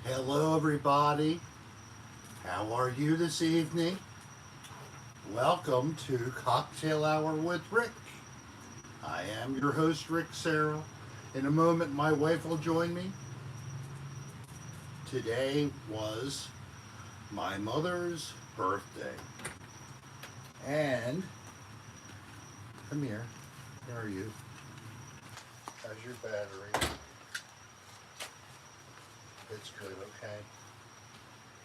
Hello, everybody. How are you this evening? Welcome to Cocktail Hour with Rick. I am your host, Rick Serra. In a moment, my wife will join me. Today was my mother's birthday. And, come here. Where are you? How's your battery? It's good, okay?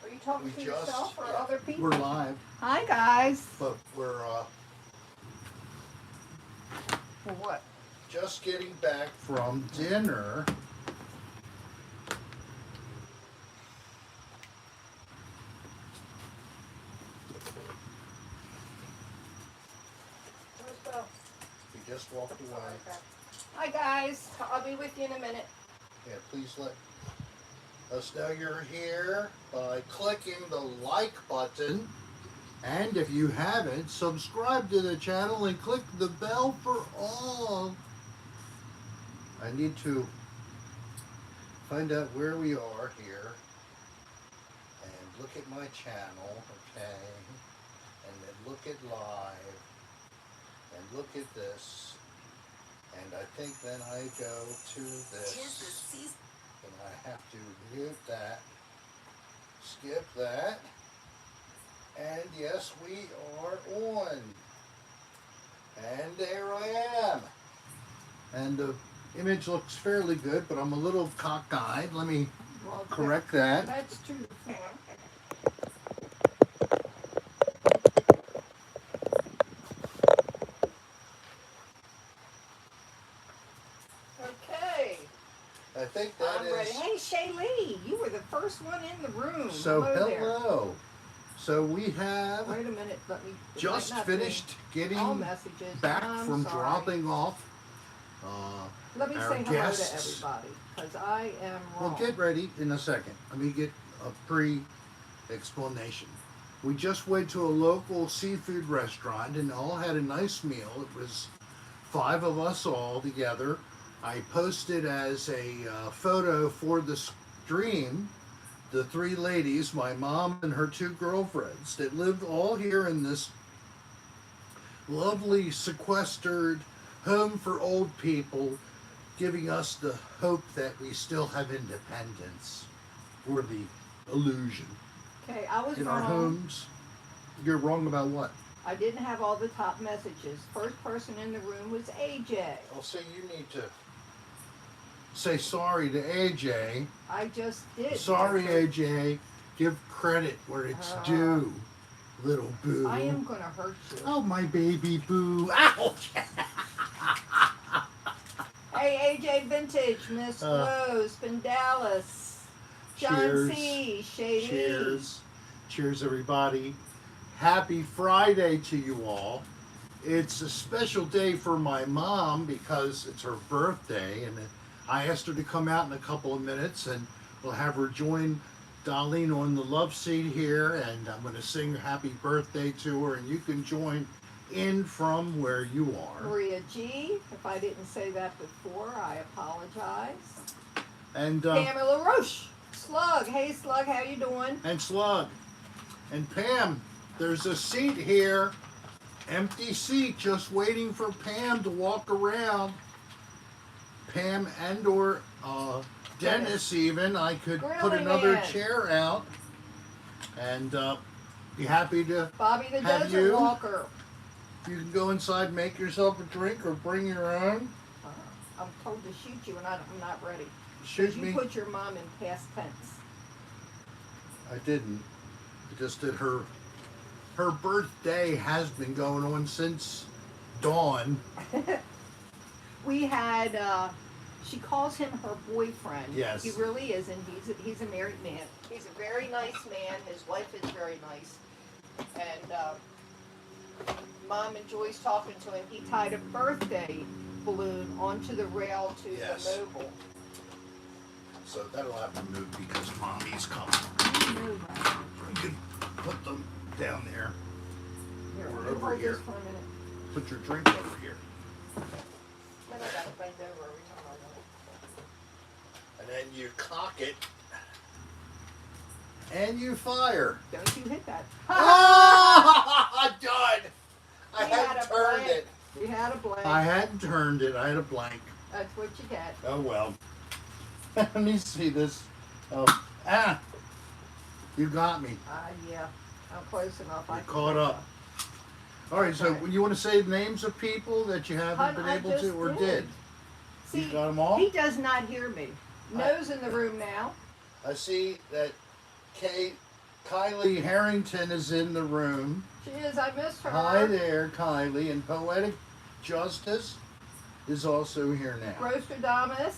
Are you talking to yourself or yeah, other people? We're live, Hi, guys. but we're For what? just getting back from dinner. Where's Bo? We just walked away. Okay. Hi, guys. I'll be with you in a minute. Yeah, please let us know you're here by clicking the like button. And if you haven't, subscribe to the channel and click the bell for all. I need to find out where we are here and look at my channel, okay? And then look at live and look at this. And I think then I go to this. And I have to mute that, skip that, and yes, we are on. And there I am. And the image looks fairly good, but I'm a little cockeyed. Let me correct that. That's true. Okay. I think that I'm is. ready. Hey, Shaylee, you were the first one in the room. So Hello. So we have Wait a minute. Let me. just finished getting all messages. back I'm from sorry. dropping off Let me our say hello guests. to everybody, because I am wrong. Well, get ready in a second. Let me get a pre-explanation. We just went to a local seafood restaurant and all had a nice meal. It was 5 of us all together. I posted as a photo for the stream the 3 ladies, my mom and her 2 girlfriends, that lived all here in this lovely sequestered home for old people, giving us the hope that we still have independence, or the illusion. Okay, I was In wrong. our homes. You're wrong about what? I didn't have all the top messages. First person in the room was AJ. I'll say you need to say sorry to AJ. I just did. Sorry, AJ. Give credit where it's due, little boo. I am going to hurt you. Oh, my baby boo. Ouch! Hey, AJ Vintage, Miss Rose, Dallas, John Cheers. C, Shady. Cheers. Cheers, everybody. Happy Friday to you all. It's a special day for my mom because it's her birthday, and I asked her to come out in a couple of minutes, and we'll have her join Darlene on the love seat here, and I'm going to sing happy birthday to her, and you can join in from where you are. Maria G, if I didn't say that before, I apologize. And Pamela Roche. Slug, hey Slug, how you doing? And Slug. And Pam, there's a seat here, empty seat, just waiting for Pam to walk around. Pam and or Dennis even. I could put another chair out and be happy to Bobby the have Desert you. Walker. You can go inside, make yourself a drink, or bring your own. I'm told to shoot you, and I'm not ready. Shoot you me. put your mom in past tense. I didn't. I just did her birthday has been going on since dawn. We had, she calls him her boyfriend. Yes. He really isn't. He's a married man. He's a very nice man. His wife is very nice. And Mom enjoys talking to him. He tied a birthday balloon onto the rail to the mobile. So that'll have to move because Mommy's coming. Move. You can put them down there. Here, Or you over hold here. this for a minute. Put your drink over here. Then I gotta bend over every time I want it. And then you cock it And you fire. Don't you hit that. Oh, done. I We had hadn't a turned blank. it. You had a blank. I hadn't turned it. I had a blank. That's what you get. Oh, well. Let me see this. Oh, you got me. Yeah. I'm close enough. You caught up. All right, so Okay. you want to say names of people that you haven't been I able just to, or did. did? See, You got them all? he does not hear me. No's in the room now. I see that Kylie Harrington is in the room. She is. I missed her. Hi there, Kylie. And Poetic Justice is also here now. Rostradamus.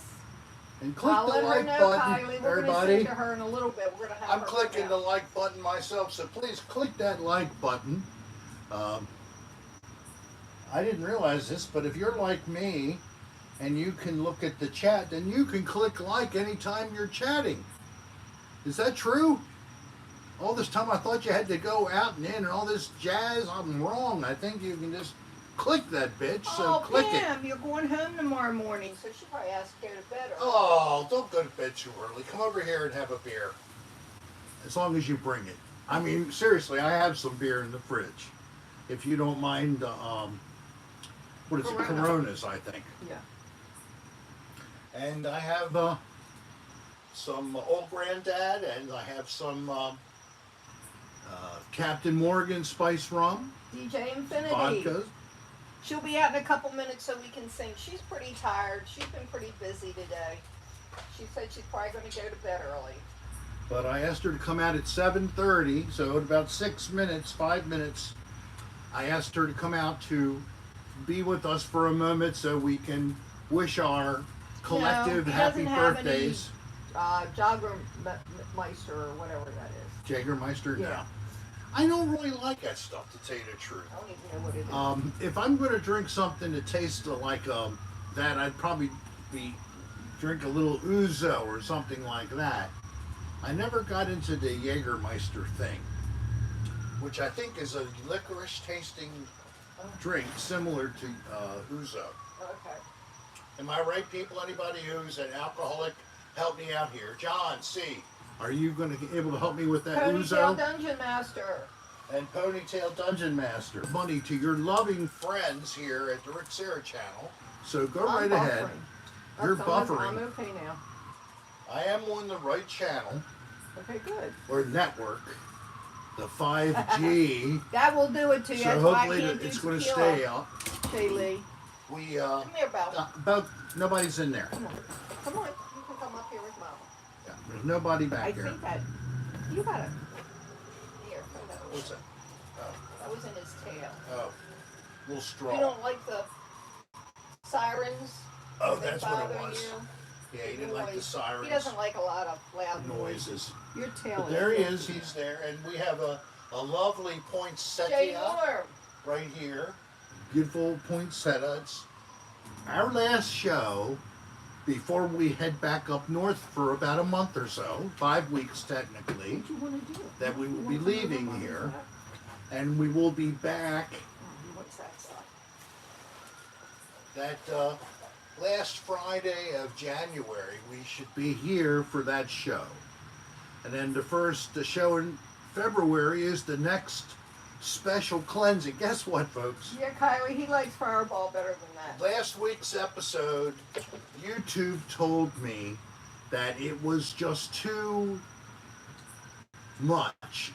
And click I'll the let her like know, button, Kylie. We're going to everybody. sing to her in a little bit. We're going to have I'm her clicking come the out. like button myself, so please click that like button. I didn't realize this, but if you're like me and you can look at the chat, then you can click like anytime you're chatting. Is that true? All this time I thought you had to go out and in and all this jazz. I'm wrong. I think you can just click that bitch, so click it. Pam, you're going home tomorrow morning, so she probably has to go to bed. Oh, don't go to bed too early. Come over here and have a beer. As long as you bring it. I mean, seriously, I have some beer in the fridge. If you don't mind, what is it? Corona. Coronas, I think. Yeah. And I have some Old Granddad, and I have some Captain Morgan Spice Rum, DJ Infinity. vodka. She'll be out in a couple minutes so we can sing. She's pretty tired. She's been pretty busy today. She said she's probably going to go to bed early. But I asked her to come out at 7:30, so in about 5 minutes, I asked her to come out to be with us for a moment so we can wish our collective he happy doesn't have birthdays. Joggermeister or whatever that is. Jagermeister? Yeah. No. I don't really like that stuff, to tell you the truth. I don't even know what it is. If I'm going to drink something that tastes like that, I'd probably drink a little ouzo or something like that. I never got into the Jägermeister thing, which I think is a licorice tasting drink similar to ouzo. Okay. Am I right, people? Anybody who's an alcoholic, help me out here. John C., are you going to be able to help me with that Ponytail ouzo? Dungeon Master. And Ponytail Dungeon Master. Money to your loving friends here at the Rick Serra channel. So go right ahead. You're buffering. I'm okay now. I am on the right channel Okay, good. or network, the 5G. That will do it to you. So That's why I hopefully can't do it's going to tequila. stay up. Shaylee. We Come here, Belle. about nobody's in there. Come on. Come on. You can come up here with Mama. Yeah, there's nobody back I here. think that you got it. Here, hold that. What's that? That was in his tail. Oh, little straw. You don't like the sirens? Oh, They that's what it bother was. you? Yeah, he didn't like the sirens. He doesn't like a lot of loud noises. Your tail But is there he big. is. He's there, and we have a lovely Jay poinsettia Warm. right here. Beautiful poinsettia. It's our last show before we head back up north for about a month or so, 5 weeks technically, What you want to do? that we will You be want some leaving other here, ones? and we will be back What's that stuff? that last Friday of January. We should be here for that show. And then the show in February is the next special cleansing. Guess what, folks? Yeah, Kylie, he likes Fireball better than that. Last week's episode, YouTube told me that it was just too much.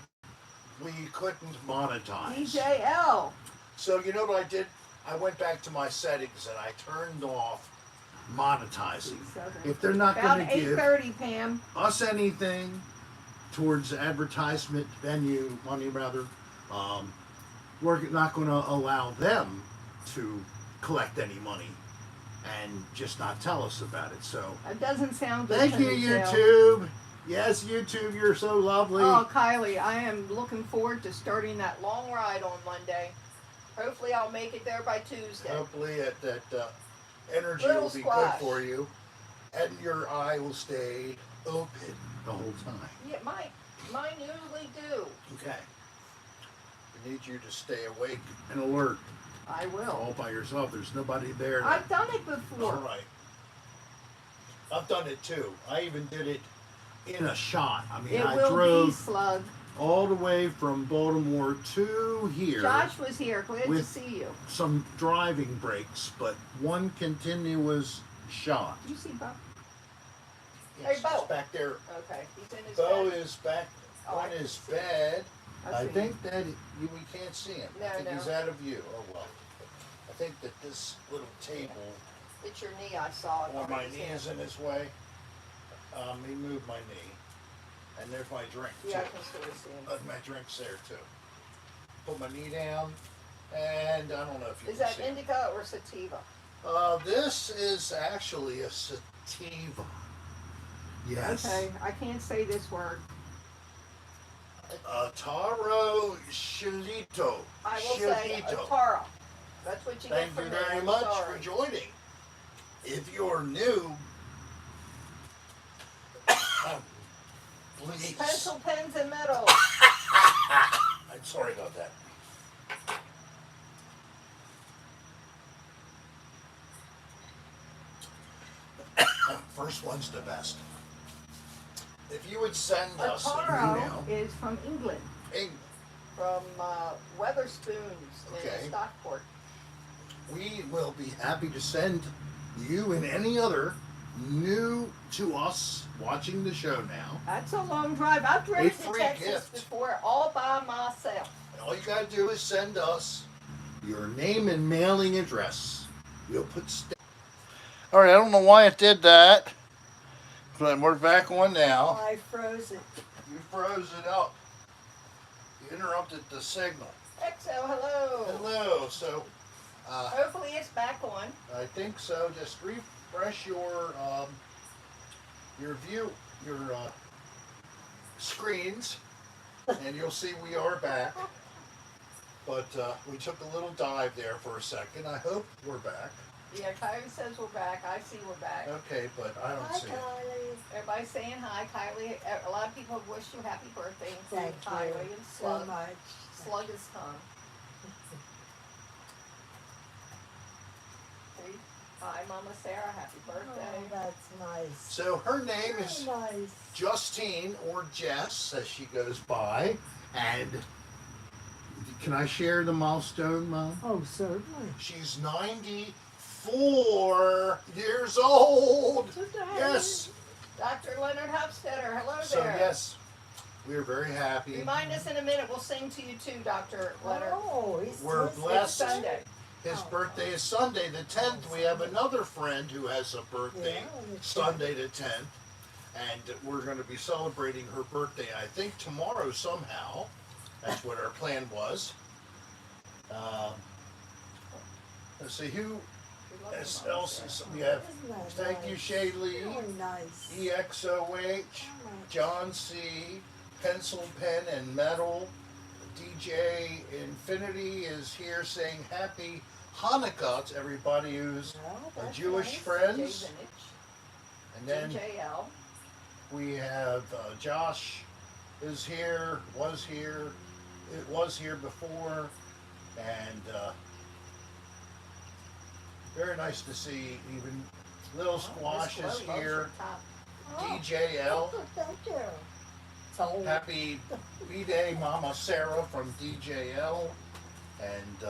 We couldn't monetize. DJL. So you know what I did? I went back to my settings and I turned off monetizing. If they're not About going to give 8:30, Pam. us anything towards advertisement venue money, rather, we're not going to allow them to collect any money and just not tell us about it. So That doesn't sound good. thank you, Ponytail. YouTube. Yes, YouTube, you're so lovely. Oh, Kylie, I am looking forward to starting that long ride on Monday. Hopefully, I'll make it there by Tuesday. Hopefully that energy Little will be squash. good for you, and your eye will stay open the whole time. Yeah, mine usually do. Okay. I need you to stay awake and alert. I will. All by yourself. There's nobody there. to- I've done it before. All right. I've done it too. I even did it in a shot. I mean, It I will be drove slug. all the way from Baltimore to here. Josh was here. Glad to with see you. some driving breaks, but one continuous shot. Do you see Bo? Yes, Hey, Bo. he's back there. Okay, he's in his Bo bed. is back Oh, I on can his see. bed. I see. think that we can't see him. No, I think no. he's out of view. Oh well. I think that this little table It's your knee. I saw it. on my his knee hand. is in his way. He moved my knee. And there's my drink too. Yeah, I can sort of see him. My drink's there too. Put my knee down, and I don't know if you Is can that see it. indica or sativa? This is actually a sativa. Yes. Okay, I can't say this word. Taro Shilito. I will say Shilito. Tara. That's what you Thank get you from me. very I'm much sorry. for joining. If you're new, please. Pencil, pens, and metal. I'm sorry about that. First one's the best. If you would send A us an taro email, is from England, from Weatherspoons Okay. in Stockport. we will be happy to send you and any other new to us watching the show now. That's a long drive. I've driven to free Texas gift. before all by myself. And all you gotta do is send us your name and mailing address. We'll put all right, I don't know why it did that, but we're back on now. I froze it. You froze it up. You interrupted the signal. Exo, hello. Hello. So, Hopefully it's back on. I think so. Just refresh your view, your screens, and you'll see we are back. But we took a little dive there for a second. I hope we're back. Yeah, Kylie says we're back. I see we're back. Okay, but I don't Hi, see it. Kylie. Everybody's saying hi, Kylie. A lot of people wish you happy birthday, including Thank Kylie you and so Slug. much. Slug is Tom. See? Hi, Mama Sarah. Happy birthday. Oh, that's nice. So her name is Very nice. Justine, or Jess, as she goes by. And can I share the milestone, Mom? Oh, certainly. She's 94 years old. Today. Yes. Dr. Leonard Hofstetter, hello So there. yes, we are very happy. Remind us in a minute. We'll sing to you too, Dr. Leonard. Oh, We're it's blessed. It's Sunday. His Oh. birthday is Sunday the 10th. We have another friend who has a birthday Yeah, it's Sunday the 10th. And we're going to be celebrating her birthday, I think, tomorrow somehow. That's what our plan was. Let's see, who We love you, Mama else Sarah. is, we have, Isn't that thank you, nice? Shaylee, Very nice. EXOH, John C, Pencil, Pen, and Metal. DJ Infinity is here saying happy Hanukkah to everybody who's Well, our that's Jewish nice. Jay friends. Vintage, And then JL. we have Josh is here, was here, it was here before, and very nice to see even Little Squash Miss is Flo loves here, your top. DJL. Oh, thank you. So, Happy B-Day, Mama Sarah from DJL, and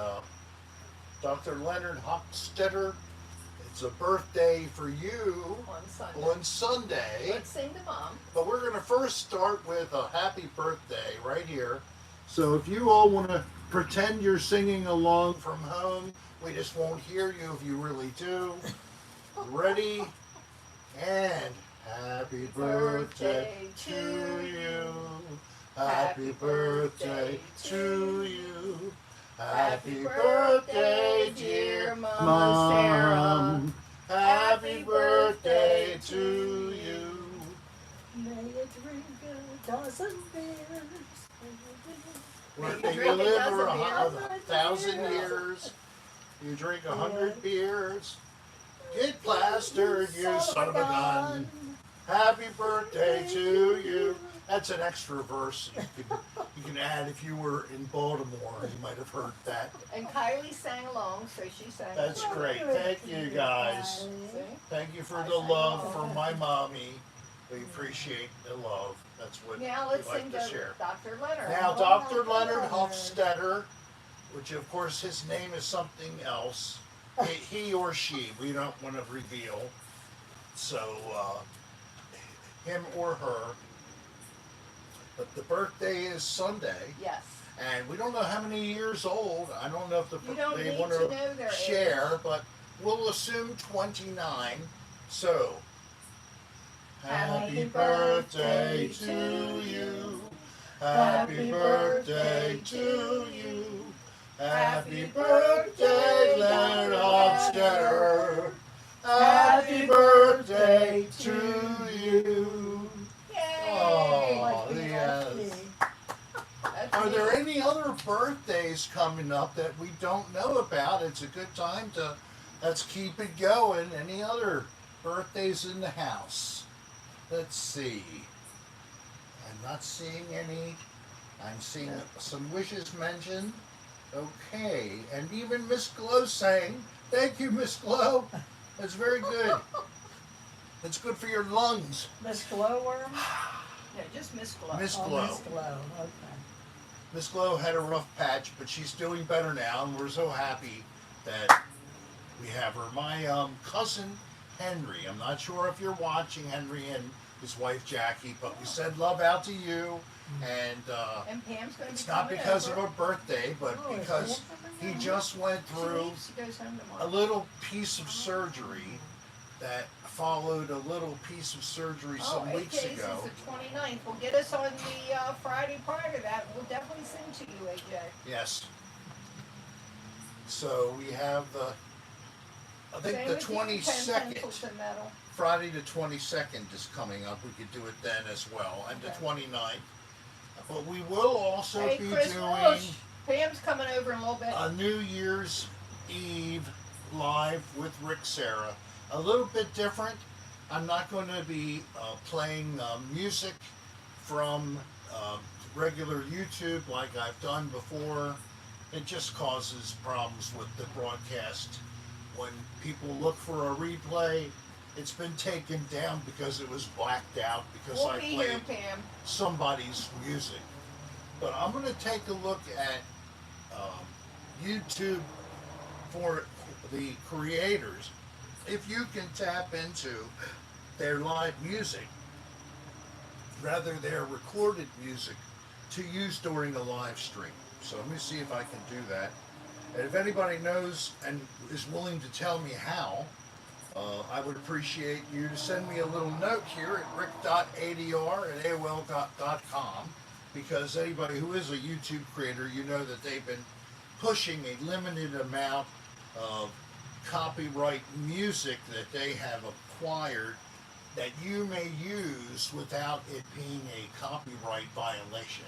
Dr. Leonard Hochstetter. It's a birthday for you On Sunday. on Sunday, Let's sing to Mom. but we're going to first start with a happy birthday right here. So if you all want to pretend you're singing along from home, we just won't hear you if you really do. Ready? And happy birthday to you. Happy birthday to you. Happy birthday, dear Mama Sarah. Mom. Happy birthday to you. may you drink a dozen beers. May you you drink a live dozen for beers. 1,000 years. You drink 100 beers. Get plastered, you son of a gun. Happy birthday to you. That's an extra verse you can add if you were in Baltimore. You might have heard that. And Kylie sang along, so she sang. That's along. great. Thank you guys. See? Thank you for the love from my mommy. We appreciate the love. That's what Now we let's like sing to to share. Dr. Leonard. Now, Oh, Dr. Dr. Leonard Leonard. Hofstetter, which of course his name is something else, he or she, we don't want to reveal. So, him or her. But the birthday is Sunday, Yes. and we don't know how many years old. I don't know if You don't they need want to know their share, age. but we'll assume 29. So, happy birthday to you. Happy birthday to you. Happy birthday, Leonard Hofstetter. Happy birthday to you. Yay! Oh, Like the yes. lefty. That's Are me. there any other birthdays coming up that we don't know about? It's a good time to let's keep it going. Any other birthdays in the house? Let's see. I'm not seeing any. I'm seeing some wishes mentioned. Okay, and even Miss Glow saying, "Thank you, Miss Glow. That's very good. It's good for your lungs." Miss Glowworm? No, just Miss Glow. Miss Oh, Glow. Miss Glow, okay. Miss Glow had a rough patch, but she's doing better now, and we're so happy that we have her. My cousin Henry. I'm not sure if you're watching, Henry and his wife Jackie, but we said love out to you, and And Pam's going to it's be not coming because over. of a birthday, but Oh, is because Pam he coming just went She through leaves, she goes home a tomorrow. little piece of surgery that followed a little piece of surgery some weeks AJ's ago. is the 29th. We'll get us on the Friday prior to that. We'll definitely sing to you, AJ. Yes. So we have I think Same the with you, 22nd. 10 pencils and metal. Friday the 22nd is coming up. We could do it then as well, and the Okay. 29th. But we will also Hey, be Chris doing Walsh. Pam's coming over in a little bit. a New Year's Eve live with Rick Serra. A little bit different. I'm not going to be playing music from regular YouTube like I've done before. It just causes problems with the broadcast. When people look for a replay, it's been taken down because it was blacked out because We'll I be played here, Pam. somebody's music. But I'm going to take a look at YouTube for the creators. If you can tap into their live music, rather their recorded music, to use during a live stream. So let me see if I can do that. And if anybody knows and is willing to tell me how, I would appreciate you to send me a little note here at rick.adr@aol.com, because anybody who is a YouTube creator, you know that they've been pushing a limited amount of copyright music that they have acquired that you may use without it being a copyright violation.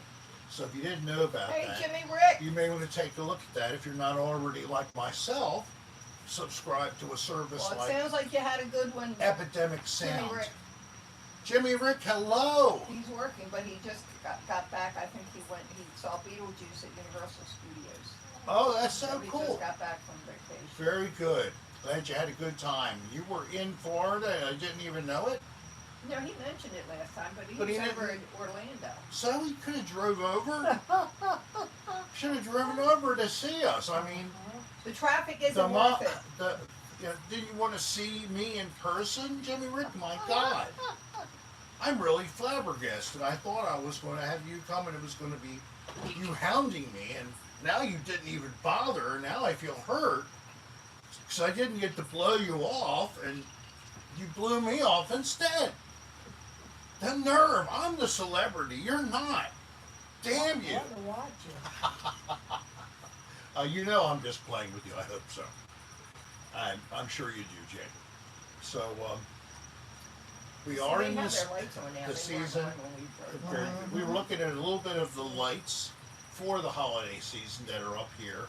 So if you didn't know about Hey, that, Jimmy Rick. you may want to take a look at that. If you're not already, like myself, subscribe to a service Well, it like sounds like you had a good one. Epidemic Jimmy Sound. Rick. Jimmy Rick, hello. He's working, but he just got back. I think he saw Beetlejuice at Universal Studios. Oh, that's so he cool. just got back from vacation. Very good. Glad you had a good time. You were in Florida and I didn't even know it. No, he mentioned it last time, but he But was he over in didn't- Orlando. So he could have drove over. Should have driven over to see us. I mean, The traffic isn't the worth it. didn't you want to see me in person, Jimmy Rick? My God. I'm really flabbergasted. I thought I was going to have you come and it was going to be you hounding me, and now you didn't even bother. Now I feel hurt because I didn't get to blow you off, and you blew me off instead. The nerve! I'm the celebrity. You're not. Damn you! I want to watch it. You know I'm just playing with you. I hope so. I'm sure you do, Jake. So we are in They have this. their lights on now. the They weren't season. on when we drove. Very good. We were looking at a little bit of the lights for the holiday season that are up here.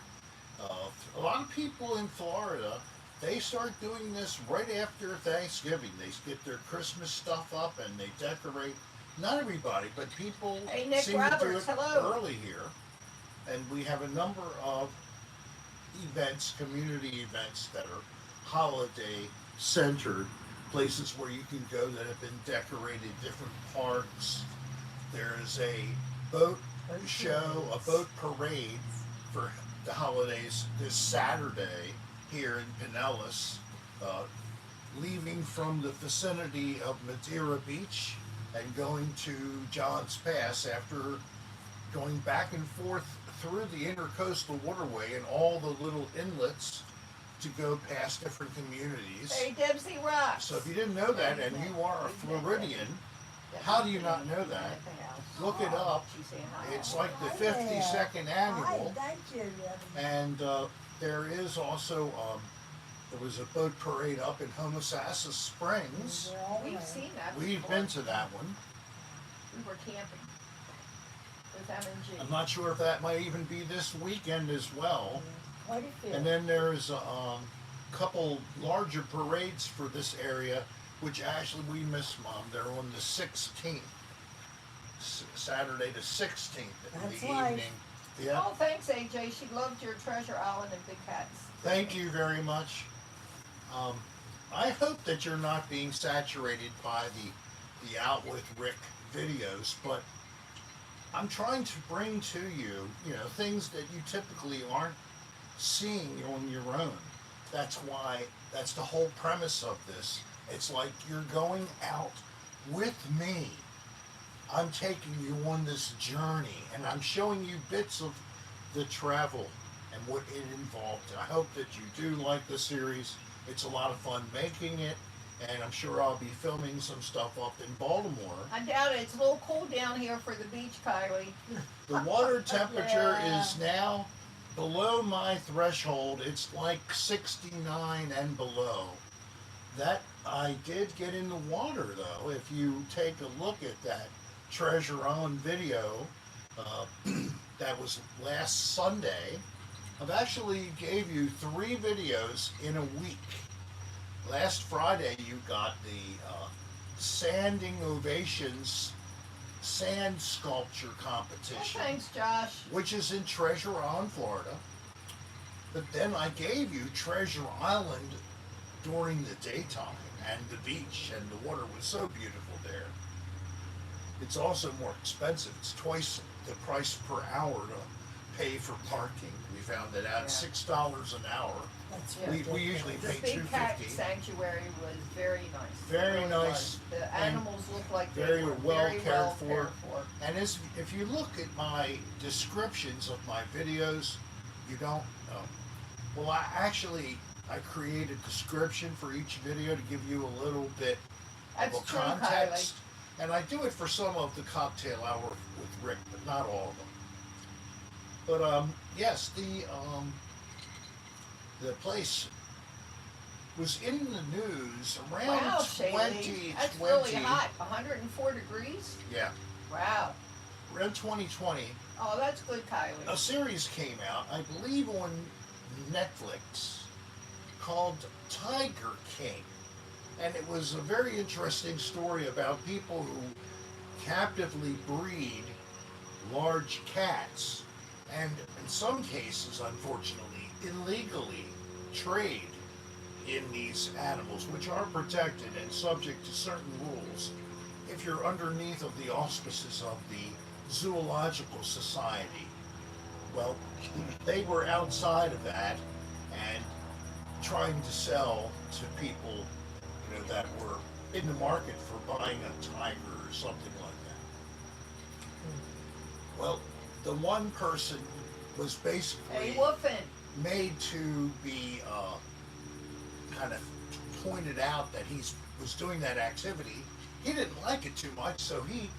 A lot of people in Florida, they start doing this right after Thanksgiving. They get their Christmas stuff up and they decorate. Not everybody, but people Hey, Nick seem Roberts, to do it hello. early here. And we have a number of events, community events that are holiday centered places where you can go that have been decorated, different parks. There's a boat show, a boat parade for the holidays this Saturday here in Pinellas, leaving from the vicinity of Madeira Beach and going to Johns Pass after going back and forth through the intercoastal waterway and all the little inlets to go past different communities. Hey, Debsy rocks. So if you didn't know that and you are a Floridian, how do you not know that? Look it up. It's like the 52nd annual. Hi, thank you. And there is also, there was a boat parade up in Homosassa Springs. We've seen that. We've before. been to that one. We were camping with M&G. I'm not sure if that might even be this weekend as well. Quite a few. And then there's a couple larger parades for this area, which actually we miss, Mom. They're on the 16th, Saturday the 16th in That's the right. evening. Yeah. Oh, thanks, AJ. She loved your Treasure Island and Big Cats. Thank you very much. I hope that you're not being saturated by the Out with Rick videos, but I'm trying to bring to you, things that you typically aren't seeing on your own. That's the whole premise of this. It's like you're going out with me. I'm taking you on this journey, and I'm showing you bits of the travel and what it involved. I hope that you do like the series. It's a lot of fun making it, and I'm sure I'll be filming some stuff up in Baltimore. I doubt it. It's a little cool down here for the beach, Kylie. The water temperature Yeah. is now below my threshold. It's like 69 and below. That I did get in the water though. If you take a look at that Treasure Island video, that was last Sunday. I've actually gave you 3 videos in a week. Last Friday you got the Standing Ovations sand sculpture Oh, competition, thanks, Josh. which is in Treasure Island, Florida. But then I gave you Treasure Island during the daytime and the beach, and the water was so beautiful there. It's also more expensive. It's twice the price per hour to pay for parking. We found it out Yeah. $6 an hour. That's Yeah. We usually The pay Big Cat $2.50. Sanctuary was very nice. Very It really nice, was. The animals looked like they very were well very cared well for. cared for. And if you look at my descriptions of my videos, you don't know. Well, I create a description for each video to give you a little bit That's of a true, context. And I do it for some of the cocktail hour with Rick, but not all of them. But yes, the place was in the news Kylie. around Wow, Shaylee. 2020. That's really hot. 104 degrees? Yeah, Wow. around 2020. Oh, that's good, Kylie. A series came out, I believe on Netflix, called Tiger King. And it was a very interesting story about people who captively breed large cats and in some cases, unfortunately, illegally trade in these animals, which are protected and subject to certain rules if you're underneath of the auspices of the Zoological Society. Well, they were outside of that and trying to sell to people, that were in the market for buying a tiger or something like that. Well, the one person was basically Hey, Woofin. made to be kind of pointed out that he was doing that activity. He didn't like it too much, so he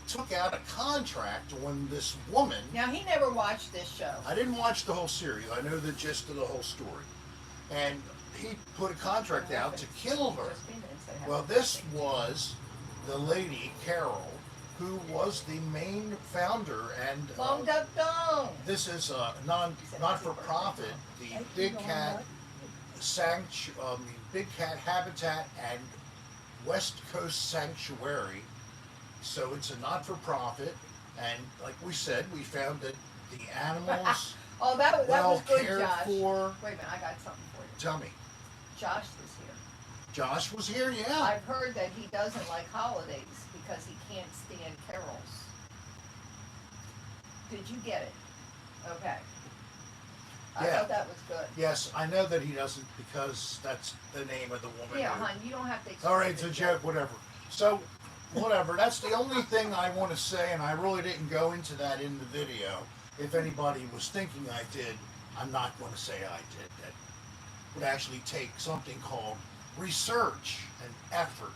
took out a contract on this woman. Now, he never watched this show. I didn't watch the whole series. I know the gist of the whole story. And he put a contract out to kill her. Well, this was the lady, Carol, who was the main founder, and Long Duck Dong. this is a not-for-profit, the Big Cat Big Cat Habitat and West Coast Sanctuary. So it's a not-for-profit, and like we said, we found that the animals Oh, that well was good, cared Josh. for. Wait a minute, I got something for you. Tell me, Josh was here. Josh was here, yeah. I've heard that he doesn't like holidays because he can't stand carols. Did you get it? Okay. I Yeah. thought that was good. Yes, I know that he doesn't because that's the name of the woman. Yeah, who- hon, you don't have to explain. All right, it's a joke, whatever. So, whatever. That's the only thing I want to say, and I really didn't go into that in the video. If anybody was thinking I did, I'm not going to say I did. That would actually take something called research and effort,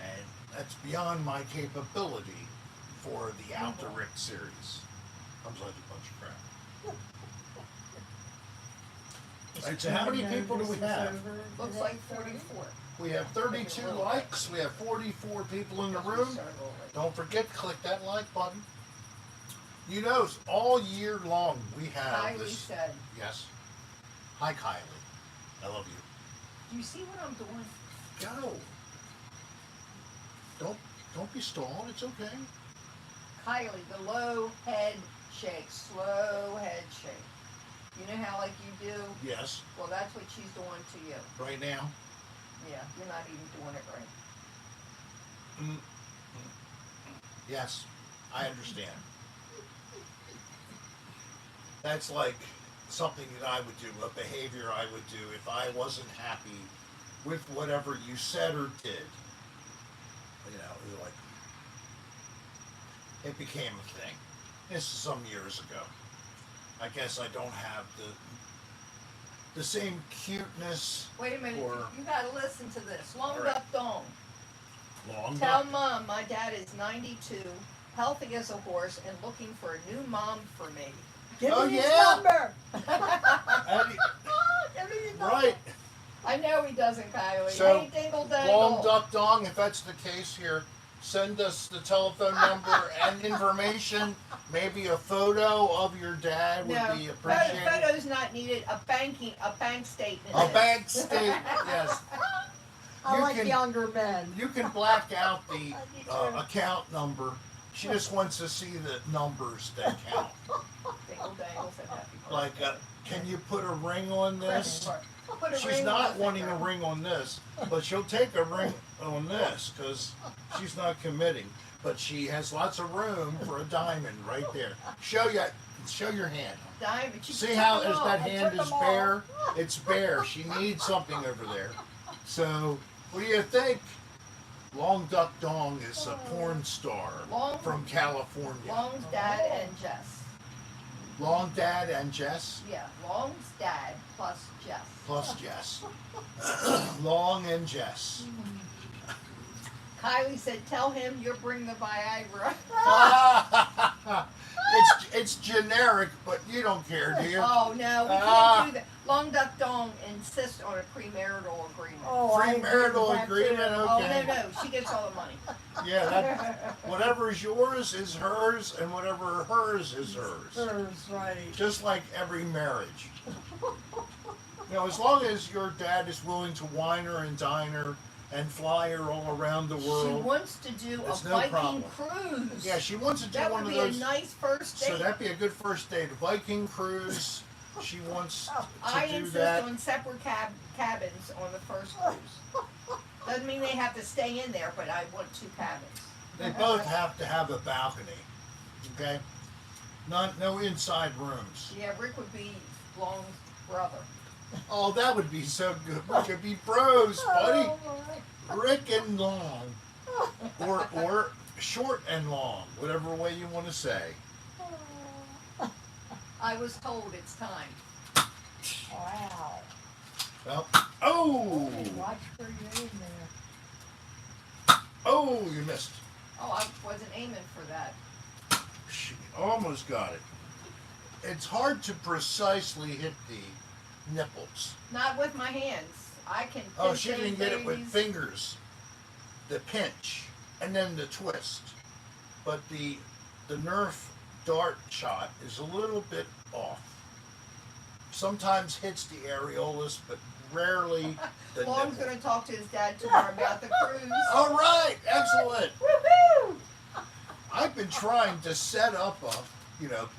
and that's beyond my capability for the Out the Rick series. Comes like a bunch of crap. Right, so how many people do we have? Looks like 44. We have 32 likes. We have 44 people in the room. Don't forget to click that like button. You know, all year long we have Kylie this. said, Yes. Hi, Kylie. I love you. do you see what I'm doing? Go. Don't be stalled. It's okay. Kylie, the low head shake, slow head shake. You know how like you do? Yes. Well, that's what she's doing to you. Right now. Yeah, you're not even doing it right. Yes. I understand. That's like something that I would do, a behavior I would do if I wasn't happy with whatever you said or did. You know, it was like it became a thing. This is some years ago. I guess I don't have the same cuteness. Wait a minute, Or- you gotta listen to this. Long All right. duck dong. Long Tell duck. Mom my dad is 92, healthy as a horse, and looking for a new mom for me. Give Oh, me his yeah. number. Eddie- Give me his number. Right. I know he doesn't, Kylie. So, Hey, dingle dangle. Long duck dong, if that's the case here, send us the telephone number and information. Maybe a photo of your dad would No, be appreciated. photos not needed. A bank statement. A is. bank statement, yes. I You like can- younger men. You can black out the Me too. account number. She just wants to see the numbers that count. Dingle dangle said happy birthday. Like, can you put a ring on this? Put a She's ring not on wanting it. a ring on this, but she'll take a ring on this because she's not committing. But she has lots of room for a diamond right there. Show your hand. Diamond. She See took how them is all. that I hand took is them all. bare? It's bare. She needs something over there. So, what do you think? Long Duck Dong is a porn star Long- from California. Long's dad and Jess. Long Dad and Jess Yeah, Long's dad plus Jess. plus Jess. Long and Jess. Kylie said, "Tell him you'll bring the Viagra." It's generic, but you don't care, do you? Oh no, we can't do that. Long Duck Dong insists on a premarital agreement. Oh, I agree Premarital with that agreement, too. Oh, okay. no, she gets all the money. Yeah, that, whatever is yours is hers, and whatever hers is hers. Hers, right. Just like every marriage. You know, as long as your dad is willing to wine her and dine her and fly her all around the She world. wants to do It's a no Viking problem. cruise. Yeah, she wants to do that one would of be those. a nice first date. So that'd be a good first date. A Viking cruise. She wants I to do insist that. on separate cabins on the first cruise. Doesn't mean they have to stay in there, but I want 2 cabins. They both have to have a balcony. Okay? No inside rooms. Yeah, Rick would be Long's brother. Oh, that would be so good. We could be bros, buddy. Oh, my. Rick and Long. Or short and long, whatever way you want to say. I was told it's time. Wow. Well, oh! Hey, watch where you're in there. Oh, you missed. Oh, I wasn't aiming for that. She almost got it. It's hard to precisely hit the nipples. Not with my hands. I can. Oh, pinch she those didn't get it with babies. fingers. The pinch and then the twist. But the Nerf dart shot is a little bit off. Sometimes hits the areolas, but rarely the Long's nipple. going to talk to his dad tomorrow about the cruise. All right, excellent. Woohoo! I've been trying to set up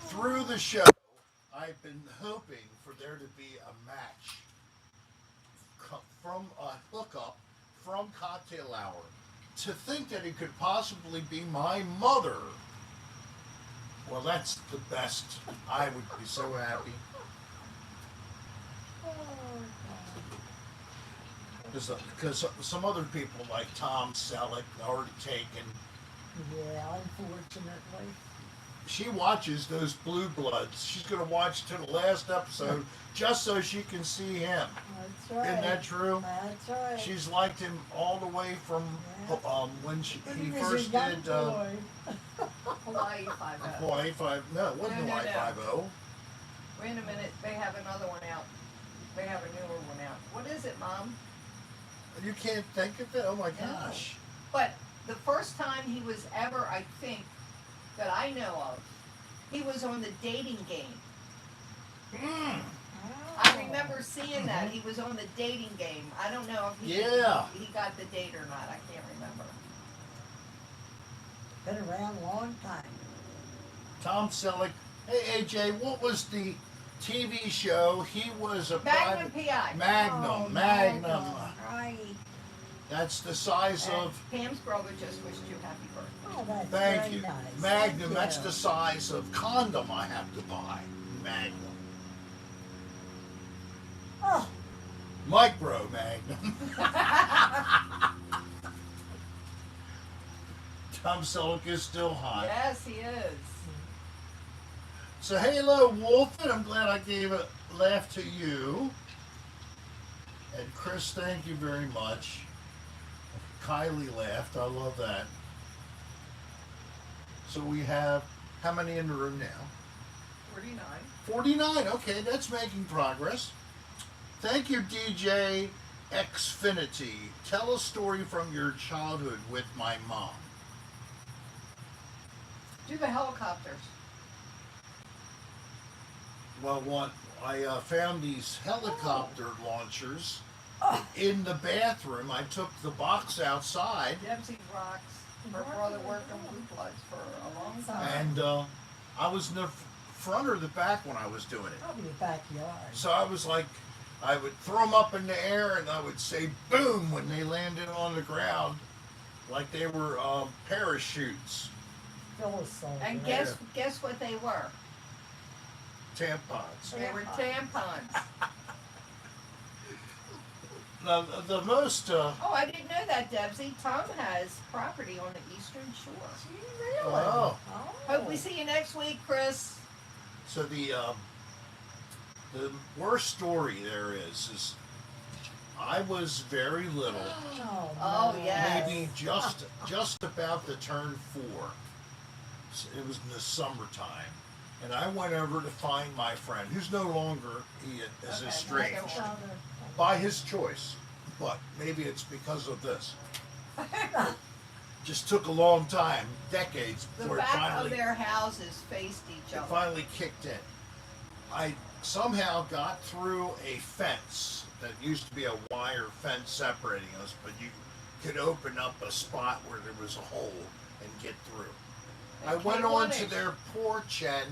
through the show, I've been hoping for there to be a match from a hookup from cocktail hour. To think that it could possibly be my mother. Well, that's the best. I would be so happy. Because some other people like Tom Selleck already taken. Yeah, unfortunately. She watches those Blue Bloods. She's going to watch to the last episode just so she can see him. That's right. Isn't that true? That's right. She's liked him all the way from when he was first a young did boy. Hawaii 5-0. Hawaii 5. No, it wasn't No, Hawaii no. 5-0. Wait a minute, they have another one out. They have a newer one out. What is it, Mom? You can't think of it? Oh my gosh. But the first time he was ever, I think, that I know of, he was on the dating game. Mm. I remember seeing that. He was on the dating game. I don't know if he got the date or not. I can't remember. Been around a long time. Tom Selleck. Hey, AJ, what was the TV show? He was a Magnum private... PI. Magnum. Right. That's the size And of... Pam's brother just wished you happy birthday. Oh, that's Thank very you. nice. Magnum, Thank that's you. the size of condom I have to buy. Magnum. Oh, Micro Magnum. Tom Selleck is still hot. Yes, he is. So, hello, Wolfen. I'm glad I gave a laugh to you. And Chris, thank you very much. Kylie laughed. I love that. So we have, how many in the room now? 49. 49. Okay, that's making progress. Thank you, DJ Xfinity. Tell a story from your childhood with my mom. Do the helicopters. Well, I found these helicopter launchers in the bathroom. I took the box outside, Dempsey rocks. Her brother worked on Blue Bloods for a long time. and I was in the front or the back when I was doing it. probably the backyard. So I was like, I would throw them up in the air, and I would say boom when they landed on the ground, like they were parachutes, Phyllis And guess what they were? tampons. They were tampons. Now, the most, Oh, I didn't know that, Debsy. Tom has property on the Eastern Shore. Really? Oh. Hope we see you next week, Chris. so the worst story there is I was very little, Oh, no. yes. maybe just about to turn 4. So it was in the summertime, and I went over to find my friend, who's no longer is Okay, estranged like a- by his choice, but maybe it's because of this. Just took a long time, decades, The before it back finally of their houses faced each it other. finally kicked in. I somehow got through a fence that used to be a wire fence separating us, but you could open up a spot where there was a hole and get through. I went K1-ish. on to their porch, and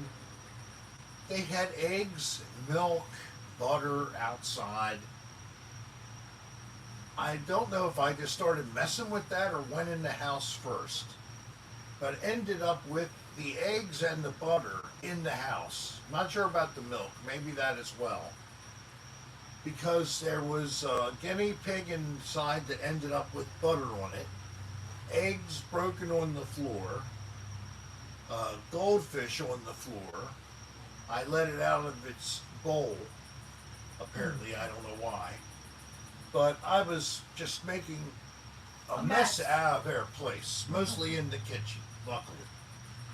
they had eggs, milk, butter outside. I don't know if I just started messing with that or went in the house first, but ended up with the eggs and the butter in the house. Not sure about the milk, maybe that as well. Because there was a guinea pig inside that ended up with butter on it, eggs broken on the floor, goldfish on the floor. I let it out of its bowl. Apparently, I don't know why. But I was just making a mess out of their place, mostly in the kitchen, luckily.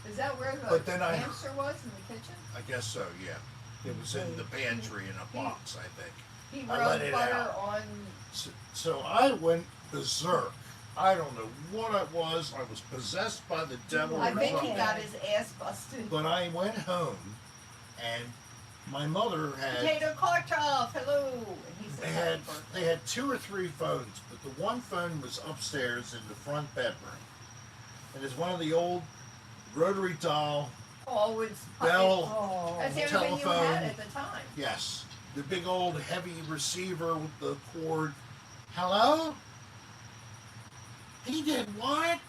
Is that where the But then I- hamster was in the kitchen? I guess so, yeah. It was in the pantry in a box, I think. He I let rubbed it butter out. on. So I went berserk. I don't know what it was. I was possessed by the devil I or think he something. got his ass busted. But I went home, and my mother had Potato Kartoff, hello. And he said, they had 2 or 3 phones, but the one phone was upstairs in the front bedroom. It is one of the old rotary dial oh, it's bell. Oh, That's everything you telephone. had at the time. Yes, the big old heavy receiver with the cord. Hello? He did what?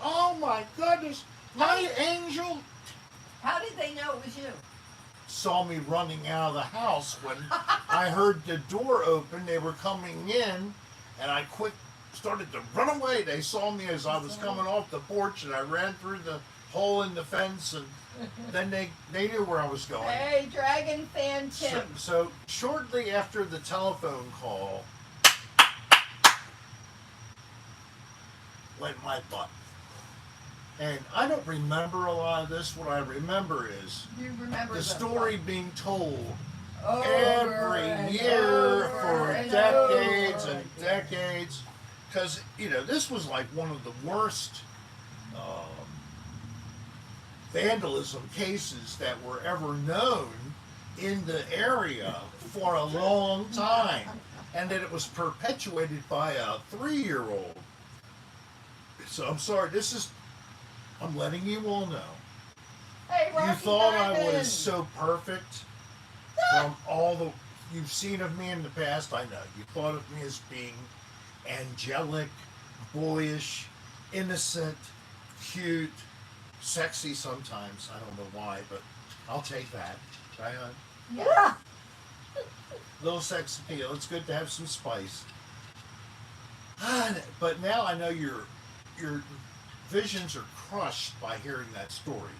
Oh my goodness. My angel How did they know it was you? saw me running out of the house when I heard the door open. They were coming in, and I started to run away. They saw me as I was coming off the porch, and I ran through the hole in the fence, and then they knew where I was going. Hey, Dragon Fan Tim. So shortly after the telephone call went my butt. And I don't remember a lot of this. What I remember is You remember the story being told over every and year over for and decades over and decades. Because, this was like one of the worst vandalism cases that were ever known in the area for a long time. And that it was perpetuated by a 3-year-old. So I'm sorry, I'm letting you all know. Hey, Rocky You thought I Diamond. was so perfect from all you've seen of me in the past. I know. You thought of me as being angelic, boyish, innocent, cute, sexy sometimes. I don't know why, but I'll take that. Right on. Yeah. Little sex appeal. It's good to have some spice. But now I know your visions are crushed by hearing that story.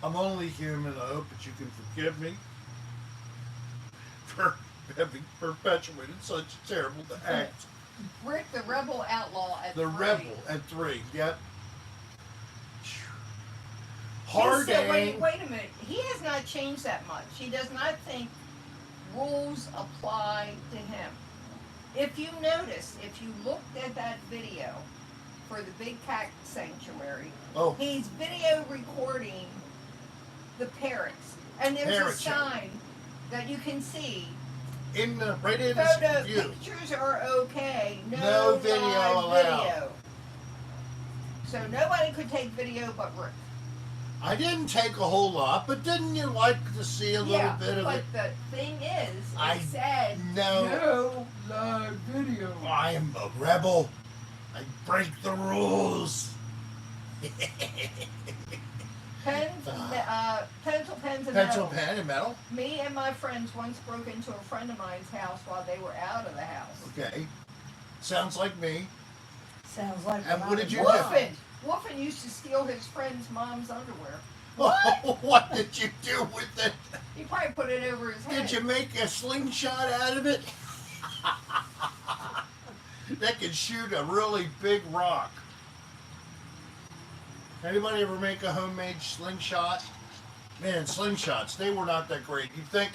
I'm only human. I hope that you can forgive me for having perpetuated such a terrible act. Rick, the rebel outlaw at The 3. rebel at 3. Yep. He Hard said, aim. wait a minute. He has not changed that much. He does not think rules apply to him. If you notice, if you looked at that video for the Big Cat Sanctuary, Oh, he's video recording the parrots. And there's Parrot a show. sign that you can see. right in Photo this view. pictures are okay. No No video live allowed. video. So nobody could take video but Rick. I didn't take a whole lot, but didn't you like to see a little bit of but it? the thing is, it I said know. no live video. I'm a rebel. I break the rules. Pens, pencil, pens, and Pencil, metal. pen, and metal. Me and my friends once broke into a friend of mine's house while they were out of the house. Okay. Sounds like me. Sounds like. And what did you do? Wolfen used to steal his friend's mom's underwear. What did you do with it? He probably put it over his head. Did you make a slingshot out of it? That could shoot a really big rock. Anybody ever make a homemade slingshot? Man, slingshots, they were not that great. You'd think,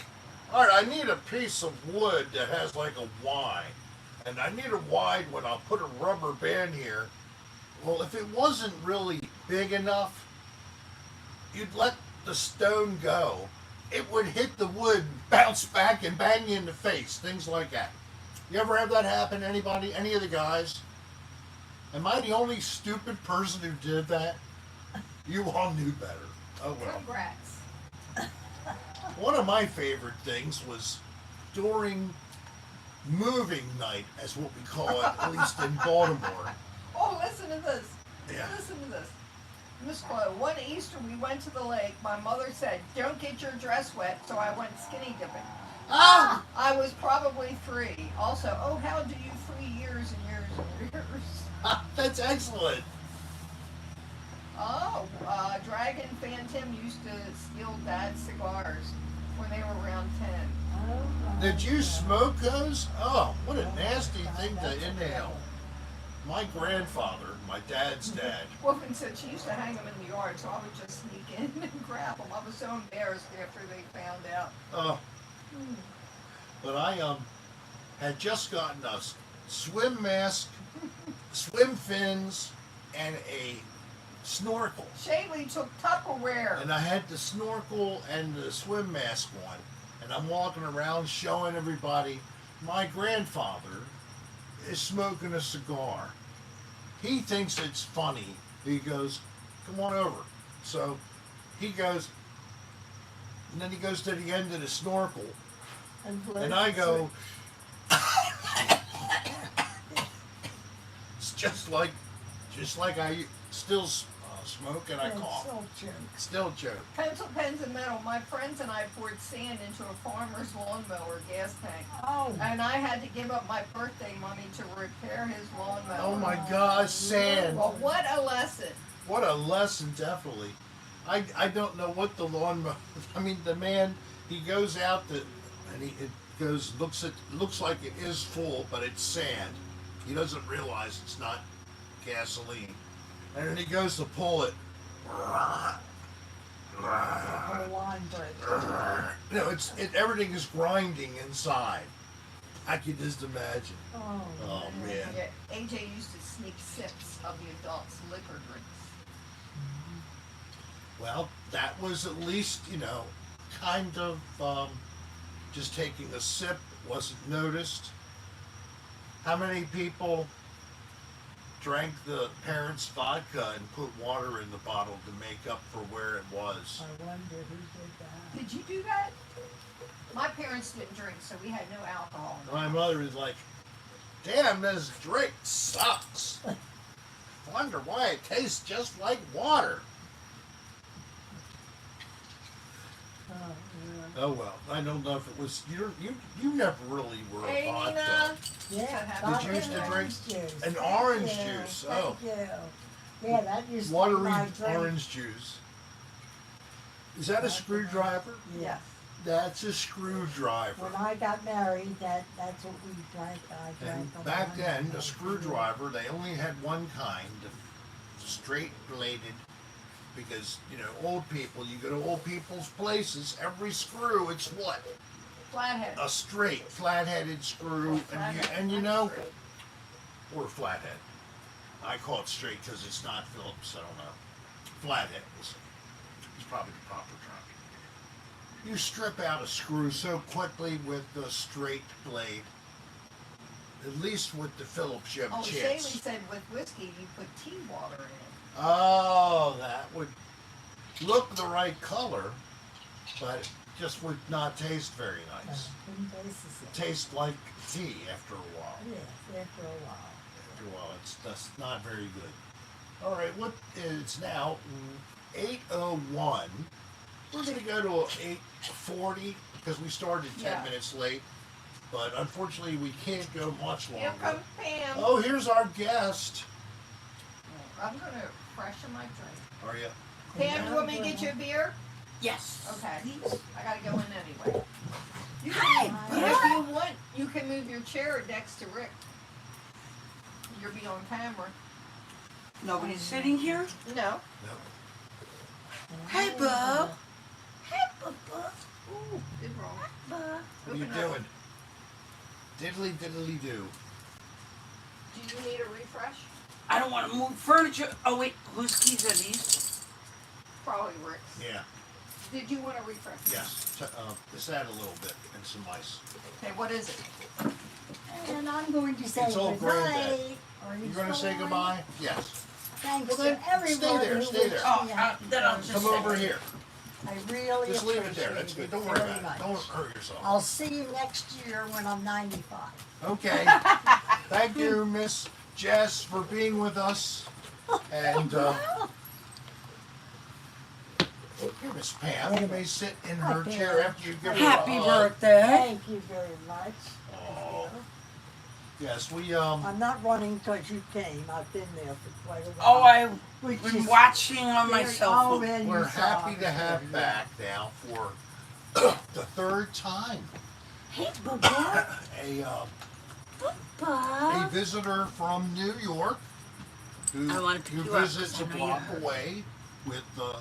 all right, I need a piece of wood that has like a Y. And I need a wide one. I'll put a rubber band here. Well, if it wasn't really big enough, you'd let the stone go. It would hit the wood, bounce back, and bang you in the face. Things like that. You ever have that happen? Anybody? Any of the guys? Am I the only stupid person who did that? You all knew better. Oh well. Congrats. One of my favorite things was during moving night, as what we call it, at least in Baltimore. Oh, listen to this. Yeah. Listen to this. Miss Chloe, one Easter we went to the lake. My mother said, don't get your dress wet, so I went skinny dipping. Ah! I was probably 3. Also, oh, how do you free years and years and years? That's excellent. Oh, Dragon Fan Tim used to steal Dad's cigars when they were around 10. Oh, Did you smoke those? Oh, what a nasty thing to inhale. My grandfather, my dad's dad, Wolfen said she used to hang them in the yard, so I would just sneak in and grab them. I was so embarrassed after they found out. but I had just gotten a swim mask, swim fins, and a snorkel. Shaylee took Tupperware. And I had the snorkel and the swim mask on. And I'm walking around showing everybody my grandfather is smoking a cigar. He thinks it's funny. He goes, come on over. So he goes, and then he goes to the end of the snorkel. And I go, just like I still smoke and I cough. Still choke. Pencil, pens, and metal. My friends and I poured sand into a farmer's lawnmower gas tank. Oh. And I had to give up my birthday money to repair his lawnmower. Oh my gosh, sand. Well, what a lesson. What a lesson, definitely. I don't know what the lawnmower. I mean, the man, he goes out and looks like it is full, but it's sand. He doesn't realize it's not gasoline. And then he goes to pull it. No, everything is grinding inside. I can just imagine. Oh man. Yeah, AJ used to sneak sips of the adults' liquor drinks. Well, that was at least, kind of just taking a sip, wasn't noticed. How many people drank the parents' vodka and put water in the bottle to make up for where it was? I wonder who did that. Did you do that? My parents didn't drink, so we had no alcohol. My mother was like, damn, this drink sucks. Wonder why it tastes just like water. Oh well, I don't know if it was you never really were Hey, a vodka. Nina. Yeah, Did you used to drink juice. an Thank orange you. juice? Oh. Thank you. Yeah, that used to be Watery my drink. orange juice. Is that a screwdriver? Yeah. That's a screwdriver. When I got married, that's what we drank. I drank And a back lot then, of the it. screwdriver, they only had one kind, straight bladed, because, old people, you go to old people's places, every screw, it's what? Flathead. A straight, flat-headed screw, or flathead. I call it straight because it's not Phillips, I don't know. Flathead is probably the proper term. You strip out a screw so quickly with the straight blade. At least with the Phillips, you have a Shaley chance. said with whiskey you put tea water in it. Oh, that would look the right color, but it just would not taste very nice. Couldn't taste the It same. tastes like tea after a while. Yes, after a while. After a while, that's not very good. All right, it's now 8:01. We're going to go to 8:40 because we started 10 minutes late. But unfortunately, we can't go much longer. Here comes Pam. Oh, here's our guest. I'm going to freshen my drink. Are you? Pam, you want me to get you a beer? Yes. Okay. I got to go in anyway. If you want, you can move your chair next to Rick. You'll be on camera. Nobody's sitting here? No. No. Hey, Bub. Hey, Bubba. Ooh, did wrong. Bub. What are you doing? Diddly diddly do. Do you need a refresh? I don't want to move furniture. Oh, wait. Whose keys are these? Probably Rick's. Yeah. Did you want a refresh? Yes. Just add a little bit and some ice. Okay, what is it? And I'm going to say It's all goodnight. granddad. Are You going to say still on? goodbye? Yes. Thanks Well, then, to everybody stay there, who stay wished there. me Oh, a happy then I'll just Come birthday. over here. I really Just leave it there. appreciate That's good. it Don't worry very about it. much. Don't hurt yourself. I'll see you next year when I'm 95. Okay. Thank you, Miss Jess, for being with us. And here, Miss Pam, you may sit in her Hi, chair Pam. after you give her Happy a hug. birthday. Thank you very much. Oh. Yes, we I'm not running because you came. I've been there for quite a Oh, while. I've Which been is watching on my very- cell oh, phone. well, you we're saw happy it. to have back now for the third time Hey, Bubba. a Bubba. visitor from New York who I wanna pick who you up, visits a 'cause I know block you're hurt. away with a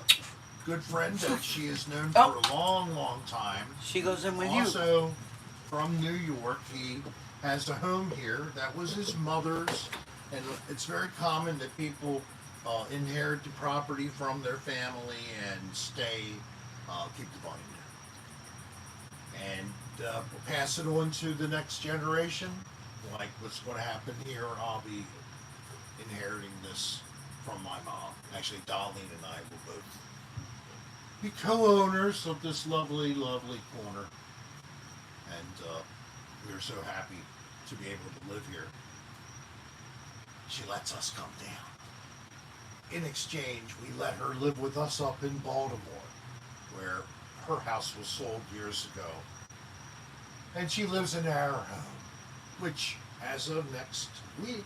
good friend that she has known Oh. for a long, long time. She goes in with you. Also from New York, he has a home here. That was his mother's, and it's very common that people inherit the property from their family and stay, keep the money there, and we'll pass it on to the next generation. Like what's going to happen here, I'll be inheriting this from my mom. Actually, Darlene and I will both be co-owners of this lovely, lovely corner. And we're so happy to be able to live here. she lets us come down. In exchange, we let her live with us up in Baltimore, where her house was sold years ago. And she lives in our home, which, as of next week,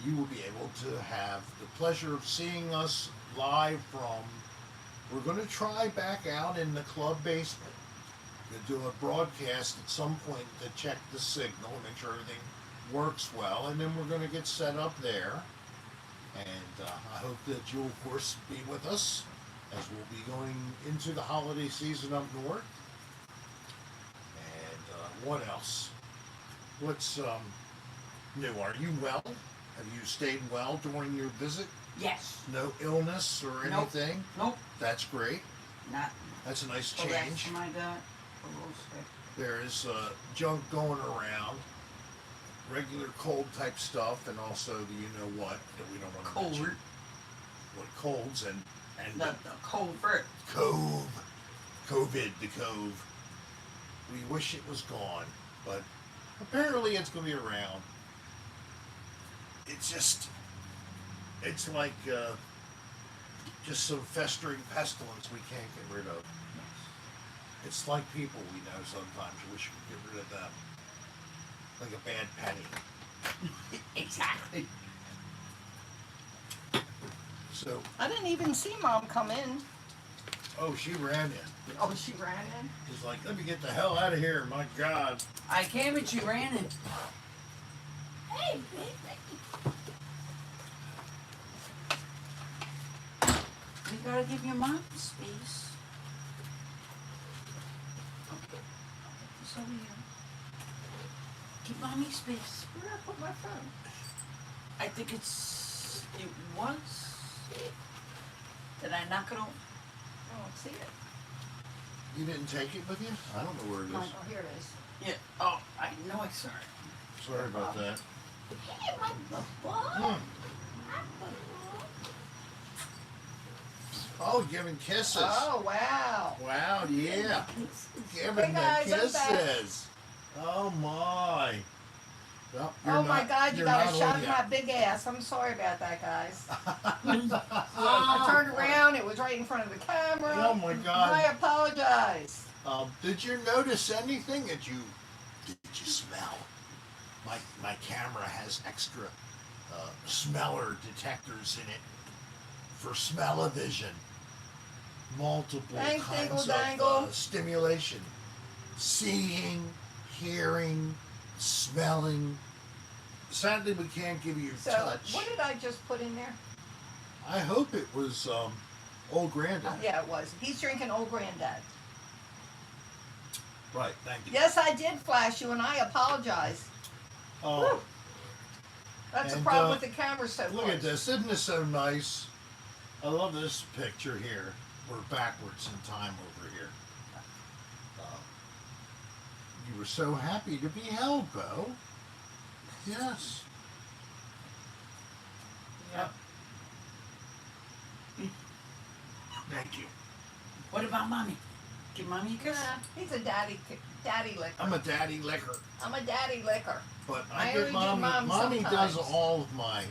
you will be able to have the pleasure of seeing us live from. We're going to try back out in the club basement. We'll do a broadcast at some point to check the signal, make sure everything works well, and then we're going to get set up there. And I hope that you'll, of course, be with us as we'll be going into the holiday season up north. And what else? What's new? Are you well? Have you stayed well during your visit? Yes. No illness or Nope. anything? Nope. That's great. Not. That's a nice Oh, change. that's my God. A little sick. There is junk going around, regular cold type stuff, and also the you know what that we don't want to Cold. mention. What colds and The covert. COVID, the cove. We wish it was gone, but apparently it's going to be around. It's like just some festering pestilence we can't get rid of. It's like people we know sometimes. We wish we could get rid of them. Like a bad penny. Exactly. So, I didn't even see Mom come in. oh, she ran in. Oh, she ran in? She's like, let me get the hell out of here, my God. I came and she ran in. Hey, baby. You gotta give your mom space. Okay. This over here. Give mommy space. Where did I put my phone? I think it was. Did I knock it over? I don't see it. You didn't take it with you? I don't know where it is. Oh, here it is. Yeah. Oh, I know I saw it. Sorry about that. Hey, my bubba. Hmm. Oh, giving kisses. Oh, wow. Wow, yeah. Giving Hey, the guys, I'm back. kisses. Oh, my. Well, you're Oh my not- God, you you're got not a shot on of my yet. big ass. I'm sorry about that, guys. Oh, I turned around, it was right in front of the camera. Oh, my God. I apologize. Did you notice anything? Did you smell? My camera has extra smeller detectors in it for smell-o-vision. Multiple Thanks, kinds Dingle of Dangle. stimulation. Seeing, hearing, smelling. Sadly, we can't give you So, touch. what did I just put in there? I hope it was old Granddad. Yeah, it was. He's drinking Old Granddad. Right, thank you. Yes, I did flash you, and I apologize. Oh, That's the And, problem with the camera so look close. at this. Isn't this so nice? I love this picture here. We're backwards in time over here. You were so happy to be held, Bo. Yes. Yeah. Thank you. What about mommy? Give mommy a kiss. He's a daddy licker. I'm a daddy licker, I'm a daddy licker. but I I only give do mommy. mom Mommy does sometimes. all of my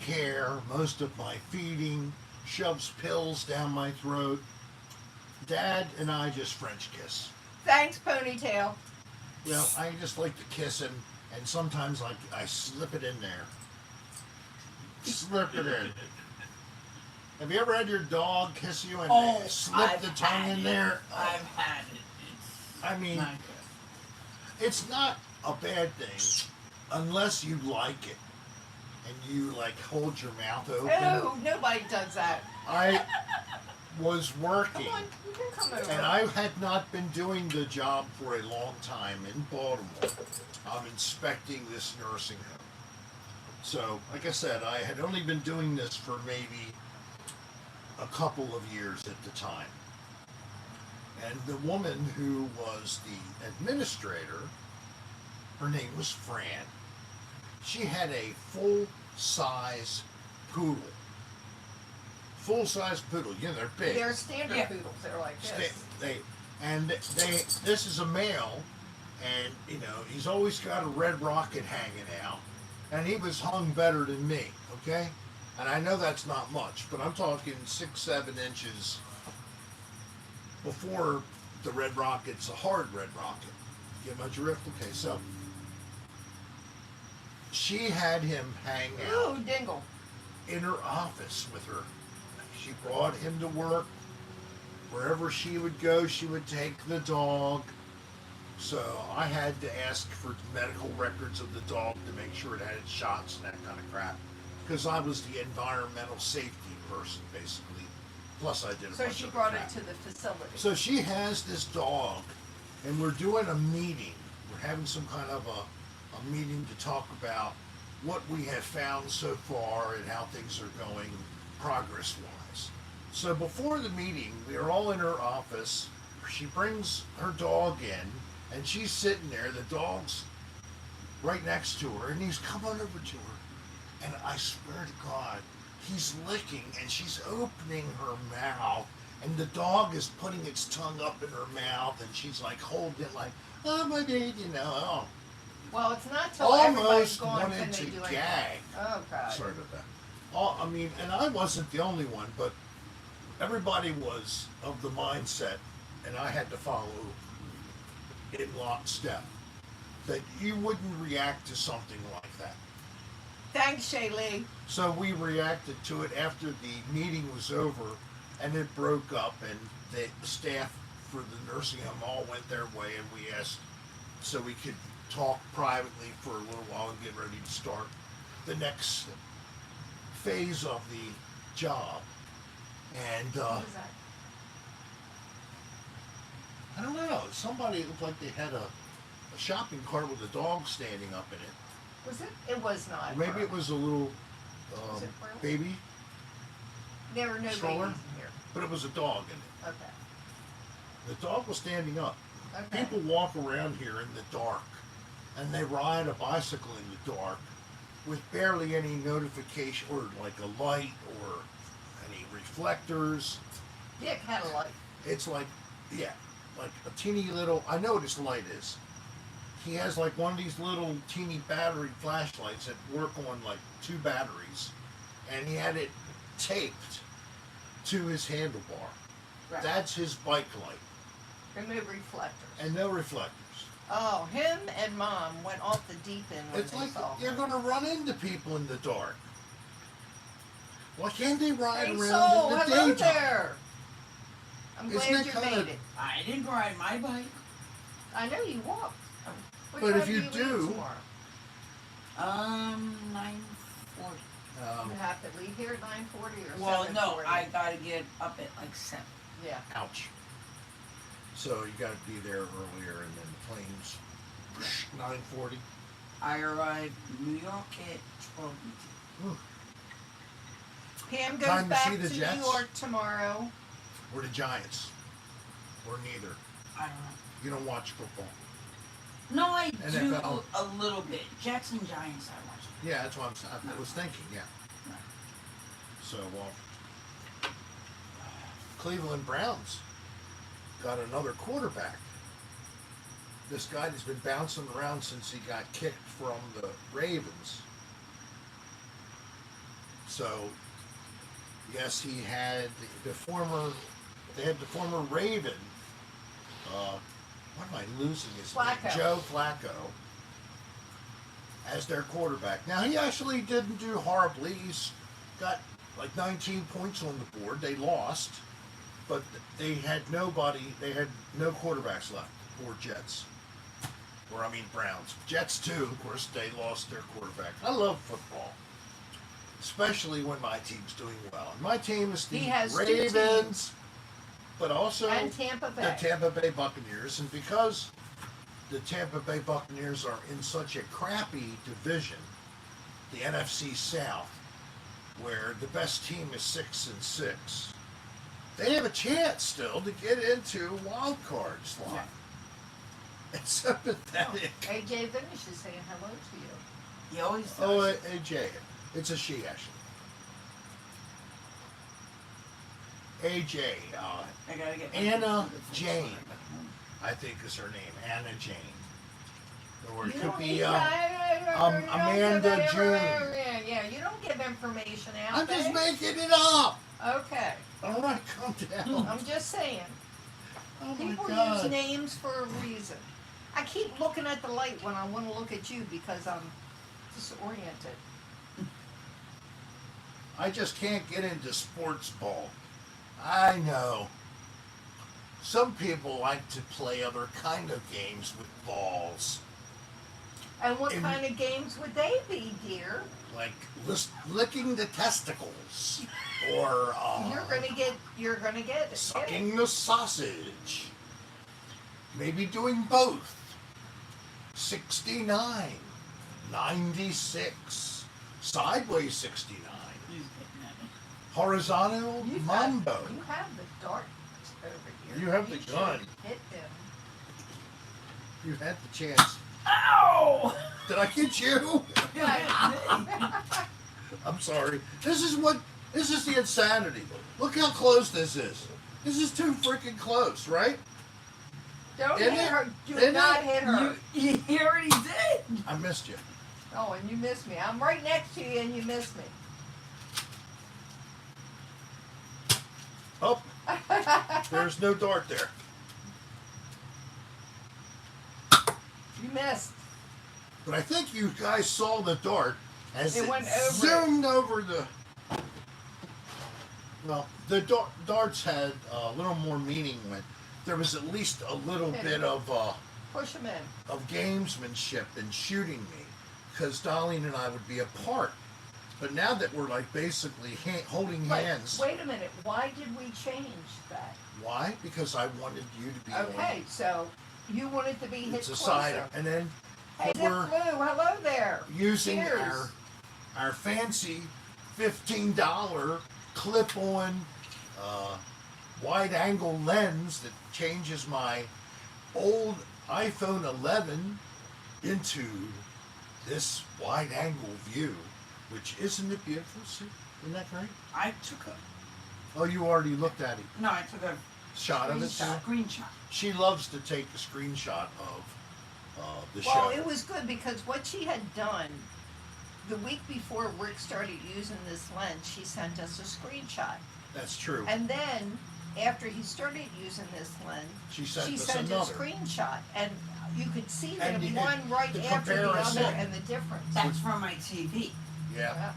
care, most of my feeding, shoves pills down my throat. Dad and I just French kiss. Thanks, Ponytail. You know, I just like to kiss him, and sometimes like I slip it in there. Slip it in. Have you ever had your dog kiss you and Oh, slip I've the tongue had in it. there? I've had it. I mean, Not good. it's not a bad thing unless you like it and you like hold your mouth open. Oh, nobody does that. I was Come working. on, you can come over. And I had not been doing the job for a long time in Baltimore. I'm inspecting this nursing home. So, like I said, I had only been doing this for maybe a couple of years at the time. And the woman who was the administrator, her name was Fran. She had a full-size poodle. Full-size poodle. You know, they're big. They're standard Yeah. poodles. They're like this. This is a male, and you know he's always got a red rocket hanging out, and he was hung better than me, okay? And I know that's not much, but I'm talking 6-7 inches before the red rocket's a hard red rocket. Get my drift? Okay, so she had him hang out Ooh, dingle. in her office with her. She brought him to work. Wherever she would go, she would take the dog. So I had to ask for medical records of the dog to make sure it had its shots and that kind of crap. Because I was the environmental safety person, basically. Plus I did a So bunch she of brought crap. it to the facility. So she has this dog, and we're doing a meeting. We're having some kind of a meeting to talk about what we have found so far and how things are going progress-wise. So before the meeting, we are all in her office. She brings her dog in, and she's sitting there. The dog's right next to her, and he's coming over to her. And I swear to God, he's licking, and she's opening her mouth, and the dog is putting its tongue up in her mouth, and she's like holding it like, oh my baby, you know. Oh. Well, it's not till everybody's Almost gone can wanted they to do gag. anything. Oh, God. Sorry about that. I mean, and I wasn't the only one, but everybody was of the mindset, and I had to follow in lockstep, that you wouldn't react to something like that. Thanks, Shaylee. So we reacted to it after the meeting was over, and it broke up, and the staff for the nursing home all went their way, and we asked so we could talk privately for a little while and get ready to start the next phase of the job. And What was that? I don't know, somebody looked like they had a shopping cart with a dog standing up in it. Was it? It was not. Maybe it was a little Was it Pearl? baby, There were no stroller? babies in here. but it was a dog in it. Okay. The dog was standing up. Okay. People walk around here in the dark, and they ride a bicycle in the dark with barely any notification or like a light or any reflectors. Dick had a light. It's like, yeah, like a teeny little, I know what his light is. He has like one of these little teeny battery flashlights that work on like 2 batteries, and he had it taped to his handlebar. Right. That's his bike light, Remove reflectors. and no reflectors. Oh, him and Mom went off the deep end when It's they like saw you're him. going to run into people in the dark. Why can't they ride Hey, around so, in the hello daytime? there. I'm Isn't glad that you kinda- made it. I didn't ride my bike. I know you walked. What But time if you leave do- tomorrow? 9:40. You have to leave here at 9:40 or Well, 7:40. no, I gotta get up at like 7. Yeah. Ouch. So you got to be there earlier, and then the planes, 9:40. I arrived in New York at 12. Pam goes Time to back see the to Jets? New York tomorrow. Or the Giants, or neither. I don't know. You don't watch football. No, I NFL. do a little bit. Jets and Giants, I watch. Yeah, that's what I was thinking. Yeah. Right. So, Cleveland Browns got another quarterback. This guy that's been bouncing around since he got kicked from the Ravens. So, yes, he had the former Raven. What am I losing his Flacco. name? Joe Flacco as their quarterback. Now, he actually didn't do horribly. He's got like 19 points on the board. They lost, but they had no quarterbacks left, or Jets. Browns. Jets too, of course, they lost their quarterback. I love football, especially when my team's doing well. And my team is the He has 2 Ravens, teams. but also And Tampa Bay. the Tampa Bay Buccaneers. And because the Tampa Bay Buccaneers are in such a crappy division, the NFC South, where the best team is 6-6, they have a chance still to get into wild card slot. Yeah. It's so pathetic. AJ Vinish is saying hello to you. He always does. Oh, AJ. It's a she, actually. AJ. I gotta get my Anna before Jane. I get home. I think is her name. Anna Jane. Or it You could don't be need that. You don't give Amanda that June. Yeah, you don't give information out. I'm just babe. making it up. Okay. All right, calm down. I'm just saying. Oh my People God. use names for a reason. I keep looking at the light when I want to look at you because I'm disoriented. I just can't get into sports ball. I know. Some people like to play other kind of games with balls. And what And- kind of games would they be, dear? Like licking the testicles. Or You're gonna get it. sucking the sausage. Maybe doing both. 69. 96. Sideways 69. He's getting at me. Horizontal mambo. You have the dart over here. You have the should gun. Hit him. You had the chance. Ow! Did I get you? I'm sorry. This is the insanity. Look how close this is. This is too freaking close, right? Don't Isn't hit it? her. Do Isn't not it? hit her. You already did. I missed you. Oh, and you missed me. I'm right next to you and you missed me. Oh, there's no dart there. You missed. But I think you guys saw the dart as It it went over zoomed over the. Well, the darts had a little more meaning when there was at least a little Hit bit it. of Push him in. gamesmanship in shooting me, because Darlene and I would be apart. But now that we're like basically holding hands, Wait a minute. Why did we change that? why? Because I wanted you to be Okay, so you wanted to be hit It's a closer. side, and then Hey, Nick we're Blue, hello there. using Cheers. our fancy $15 clip-on wide-angle lens that changes my old iPhone 11 into this wide-angle view, which isn't it beautiful? See, isn't that great? I took a Oh, you already looked at it. no. I took a Shot of it. too? screenshot. She loves to take a screenshot of the Well, show. it was good because what she had done the week before Rick started using this lens, she sent us a screenshot. That's true. And then after he started using this lens, She sent us a another. screenshot, and you could see And them you- one right the after the other comparison. and the difference. That's from my TV. Yeah, Yeah.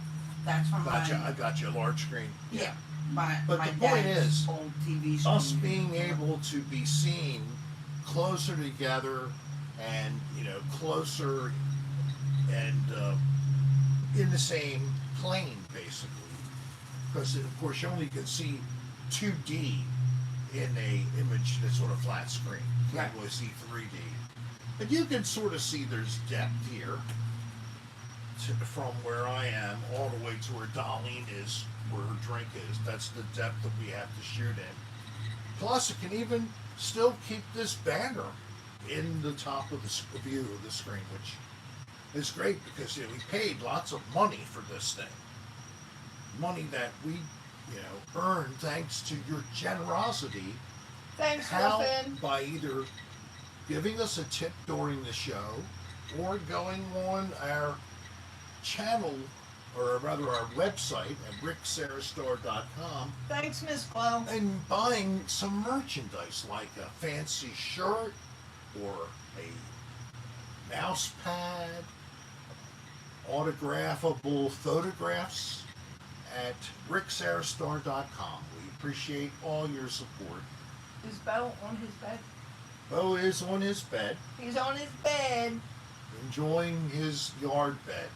That's from gotcha. my I got you. Large screen. yeah. My But my the point dad's is, old TV screen. Us being able to be seen closer together, and closer and in the same plane, basically, because of course you only can see 2D in a image that's on a flat screen. You can't Right. really see 3D, but you can sort of see there's depth here from where I am all the way to where Darlene is, where her drink is. That's the depth that we have to shoot in. Plus, it can even still keep this banner in the top of the view of the screen, which is great because we paid lots of money for this thing. Money that we, earned thanks to your generosity. Thanks, How? Griffin. By either giving us a tip during the show or going on our channel, or rather our website at rickserrastar.com Thanks, Miss Flo. and buying some merchandise like a fancy shirt or a mouse pad, autographable photographs at rickserrastar.com. We appreciate all your support. Is Bo on his bed? Bo is on his bed, He's on his bed. enjoying his yard bed.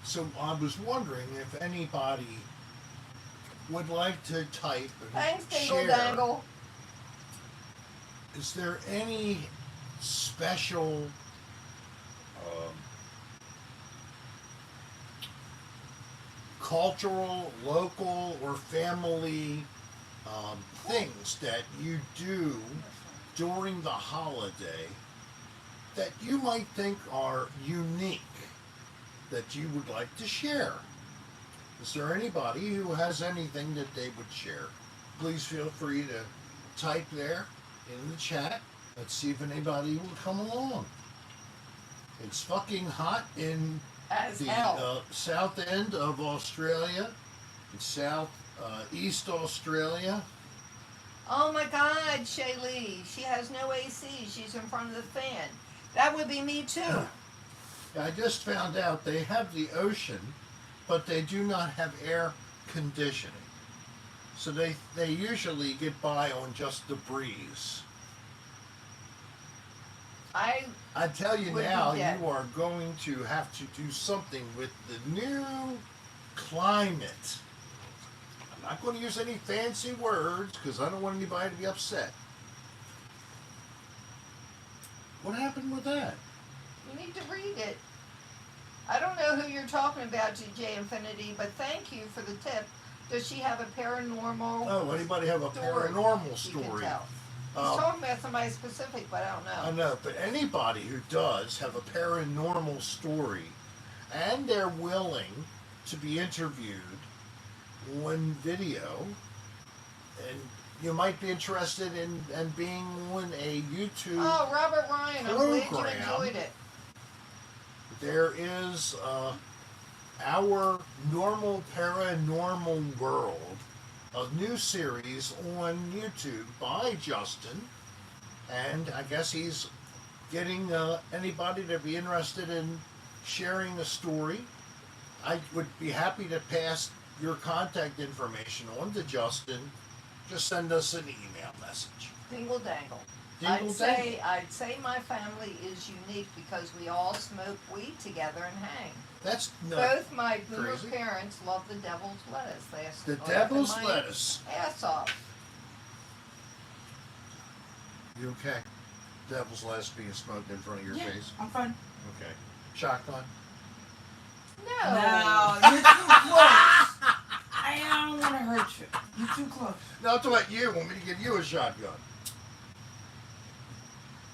So I was wondering if anybody would like to type and Thanks, Dingle share. Dangle. Is there any special cultural, local, or family things that you do during the holiday that you might think are unique that you would like to share? Is there anybody who has anything that they would share? please feel free to type there in the chat. Let's see if anybody will come along. It's fucking hot in As the hell. south end of Australia. It's south east Australia. Oh my God, Shaylee. She has no AC. She's in front of the fan. That would be me too. I just found out they have the ocean, but they do not have air conditioning. So they usually get by on just the breeze. I tell you would be now, dead. you are going to have to do something with the new climate. I'm not going to use any fancy words because I don't want anybody to be upset. What happened with that? You need to read it. I don't know who you're talking about, DJ Infinity, but thank you for the tip. Does she have a paranormal? Oh, anybody have a story? paranormal You can story? tell. He's talking about somebody specific, but I don't know. I know, but anybody who does have a paranormal story and they're willing to be interviewed on video, and you might be interested in being on a YouTube. Oh, Robert Ryan, I'm glad you program. enjoyed it. There is Our Normal Paranormal World, a new series on YouTube by Justin, and I guess he's getting anybody to be interested in sharing a story. I would be happy to pass your contact information on to Justin. Just send us an email message. Dingle dangle. Dingle I'd say my family is unique because we all smoke weed together and hang. That's not Both my boomer crazy. parents love the devil's lettuce. They The devil's my lettuce. ass off. You okay? Devil's lettuce being smoked in front of your Yeah, face. I'm fine. Okay. Shotgun. No. No, you're too close. I don't want to hurt you. You're too close. No, I'm talking about you. Want me to give you a shotgun?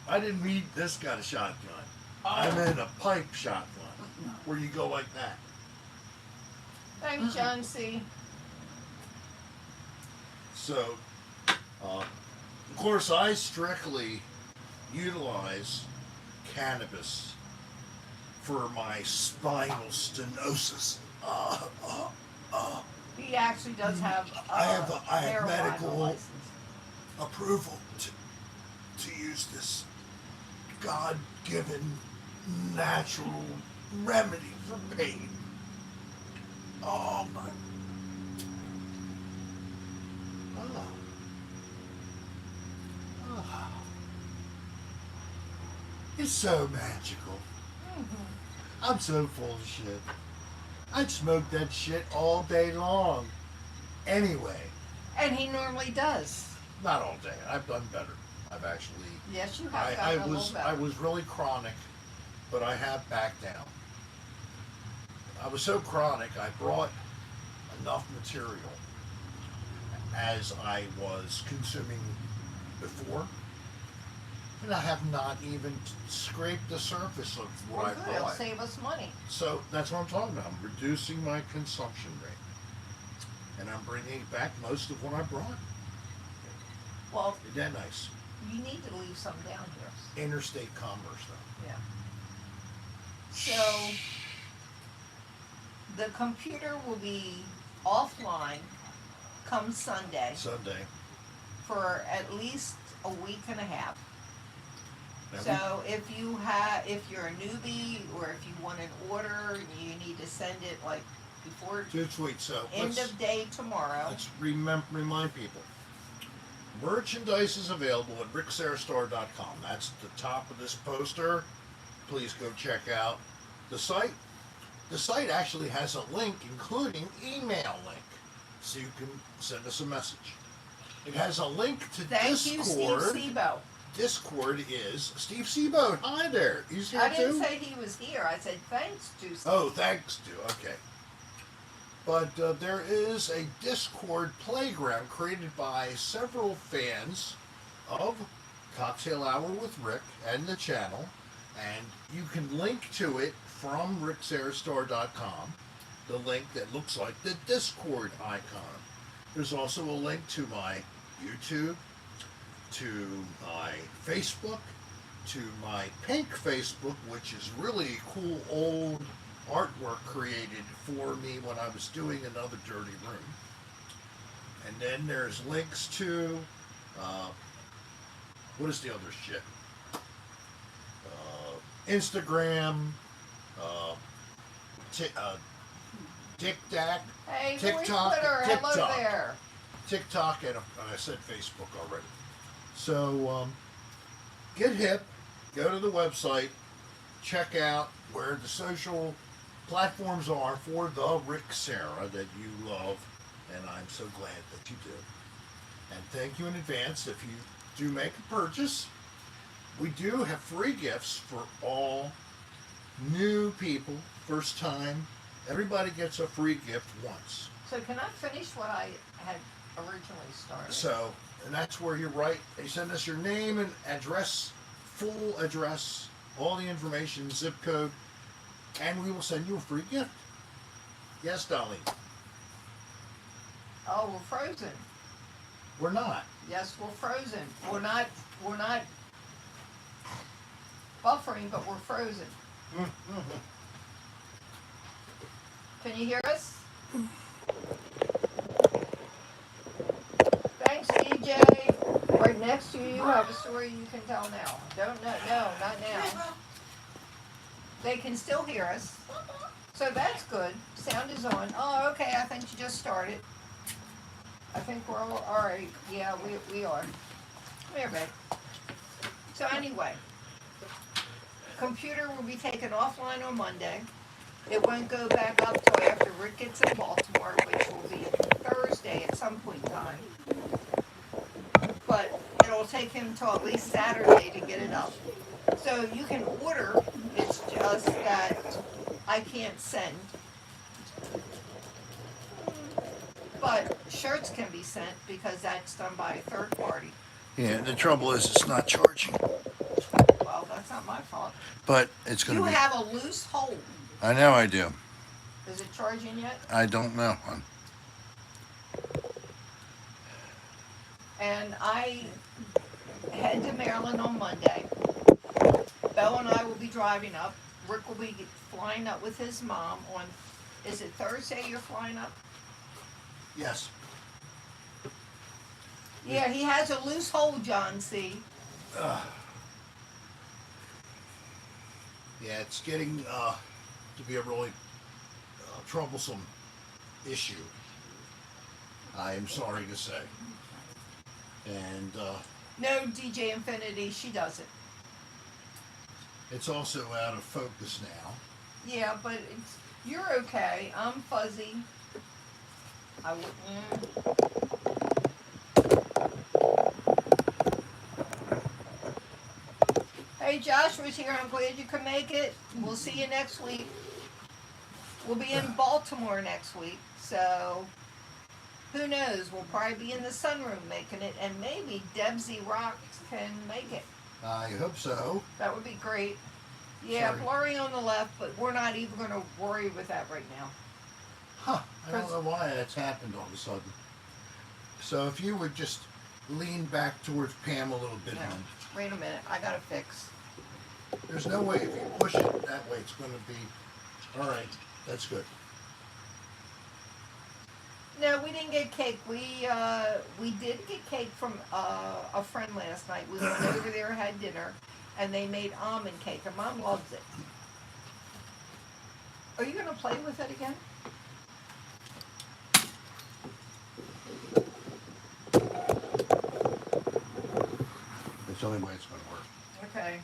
I didn't mean this kind of shotgun. I meant a pipe shotgun, where you go like that. Thanks, John C. So, of course, I strictly utilize cannabis for my spinal stenosis. He actually does have I have marijuana medical license. approval to use this God-given natural remedy for pain. Oh my. Oh. Oh. It's so magical. I'm so full of shit. I'd smoke that shit all day long. Anyway, And he normally does. not all day. I've done better. I've actually. Yes, you have I gotten a was little better. really chronic, but I have backed down. I was so chronic I brought enough material as I was consuming before, and I have not even scraped the surface of what Well, I good. It'll bought. save us money. So that's what I'm talking about. I'm reducing my consumption rate, and I'm bringing back most of what I brought. Well, Isn't that nice? you need to leave some down here. Interstate commerce, though. Yeah. So the computer will be offline come Sunday Sunday. for at least a week and a half. Now, So if you're a newbie or if you want an order, you need to send it like before Just wait. So end let's, of day tomorrow. let's remind people. Merchandise is available at rickserrastar.com. That's the top of this poster. Please go check out the site. The site actually has a link, including email link, so you can send us a message. It has a link to Thank Discord. you, Steve Sebo. Discord is Steve Seaboat. Hi there. He's here I too. didn't say he was here. I said thanks to Steve. Oh, thanks to. Okay. But there is a Discord playground created by several fans of Cocktail Hour with Rick and the channel, and you can link to it from rickserrastar.com, the link that looks like the Discord icon. There's also a link to my YouTube, to my Facebook, to my pink Facebook, which is really cool old artwork created for me when I was doing Another Dirty Room. And then there's links to, what is the other shit? Instagram, TikTok, Hey, TikTok, Twitter, hello TikTok. there. TikTok, and I said Facebook already. So get hip, go to the website, check out where the social platforms are for the Rick Serra that you love, and I'm so glad that you do. And thank you in advance if you do make a purchase. We do have free gifts for all new people, first time. Everybody gets a free gift once. So can I finish what I had originally started? So, and that's where you write, you send us your name and address, full address, all the information, zip code, and we will send you a free gift. Yes, Dolly. Oh, we're frozen. We're not. Yes, we're frozen. We're not buffering, but we're frozen. Can you hear us? Thanks, DJ. Right next to you have a story you can tell now. Don't know. No, not now. They can still hear us. So that's good. Sound is on. Oh, okay. I think you just started. I think we're all right. Yeah, we are. Come here, babe. So anyway, computer will be taken offline on Monday. It won't go back up till after Rick gets in Baltimore, which will be Thursday at some point in time. But it'll take him till at least Saturday to get it up. So you can order, it's just that I can't send. But shirts can be sent because that's done by a third party. Yeah, the trouble is it's not charging. Well, that's not my fault. But it's going You to be. have a loose hole. I know I do. Is it charging yet? I don't know, hon. And I head to Maryland on Monday. Belle and I will be driving up. Rick will be flying up with his mom on, is it Thursday you're flying up? Yes. Yeah, he has a loose hole, John C. Yeah, it's getting to be a really troublesome issue. I am sorry to say. And No, DJ Infinity, she doesn't. it's also out of focus now. Yeah, but you're okay. I'm fuzzy. I wouldn't. Hey, Joshua's here. I'm glad you could make it. We'll see you next week. We'll be in Baltimore next week, so who knows? We'll probably be in the sunroom making it, and maybe Debsy Rocks can make it. I hope so. That would be great. Yeah, Sorry. blurry on the left, but we're not even going to worry with that right now. Huh. I don't know why that's happened all of a sudden. So if you would just lean back towards Pam a little bit, No, hon. wait a minute. I got to fix. There's no way if you push it that way it's going to be... All right. That's good. No, we didn't get cake. We did get cake from a friend last night. We went over there, had dinner, and they made almond cake, and Mom loves it. Are you going to play with it again? It's the only way it's going to work. Okay.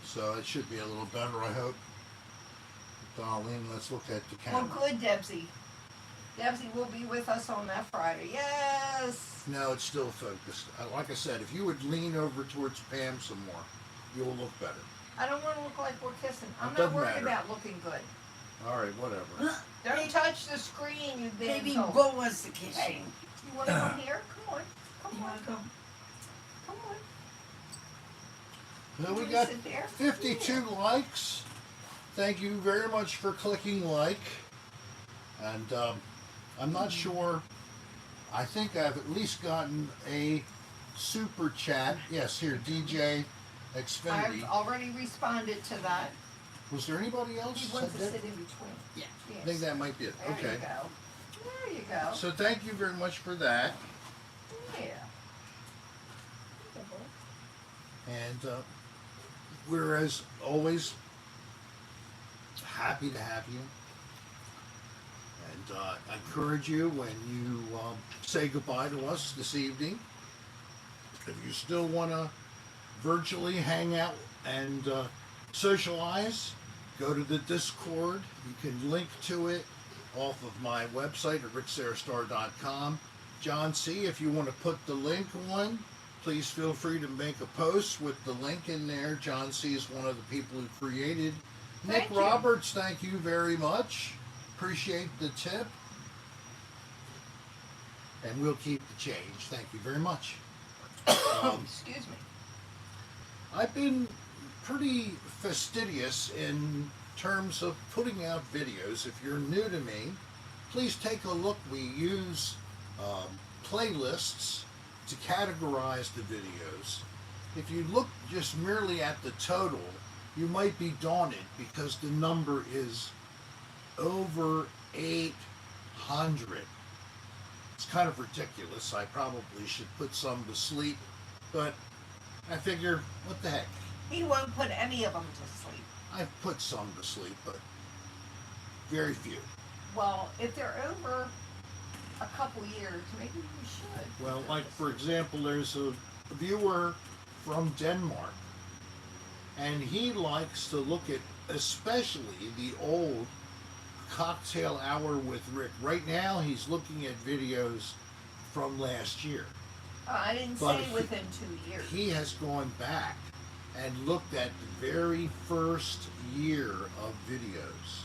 So it should be a little better, I hope. Darlene, let's look at the Well, camera. good, Debsy. Debsy will be with us on that Friday. Yes! No, it's still focused. Like I said, if you would lean over towards Pam some more, you will look better. I don't want to look like we're kissing. I'm It not doesn't worried matter. about looking good. All right, whatever. Don't touch the screen, you big Baby soul. Bo wants to kiss Hey, you. you want to come here? Come on. Come You on. wanna go? Come on. Well, we You got sit there. 52 likes. Thank you very much for clicking like. And I'm not sure. I think I've at least gotten a super chat. Yes, here, DJ Xfinity. I've already responded to that. Was there anybody else? He wants to that sit did? in between. Yeah, Yes. I think that might be it. There Okay. you go. There you go. So thank you very much for that. Yeah. And we're, as always, happy to have you. And I encourage you, when you say goodbye to us this evening, if you still want to virtually hang out and socialize, go to the Discord. You can link to it off of my website at rickserrastar.com. John C., if you want to put the link on, please feel free to make a post with the link in there. John C. is one of the people who created. Thank Nick you. Roberts, thank you very much. Appreciate the tip. And we'll keep the change. Thank you very much. Excuse me. I've been pretty fastidious in terms of putting out videos. If you're new to me, please take a look. We use playlists to categorize the videos. If you look just merely at the total, you might be daunted because the number is over 800. It's kind of ridiculous. I probably should put some to sleep, but I figure, what the heck? He won't put any of them to sleep. I've put some to sleep, but very few. Well, if they're over a couple years, maybe we should. Well, like for example, there's a viewer from Denmark, and he likes to look at especially the old Cocktail Hour with Rick. Right now, he's looking at videos from last year. I didn't But say he- within 2 years. He has gone back and looked at the very first year of videos,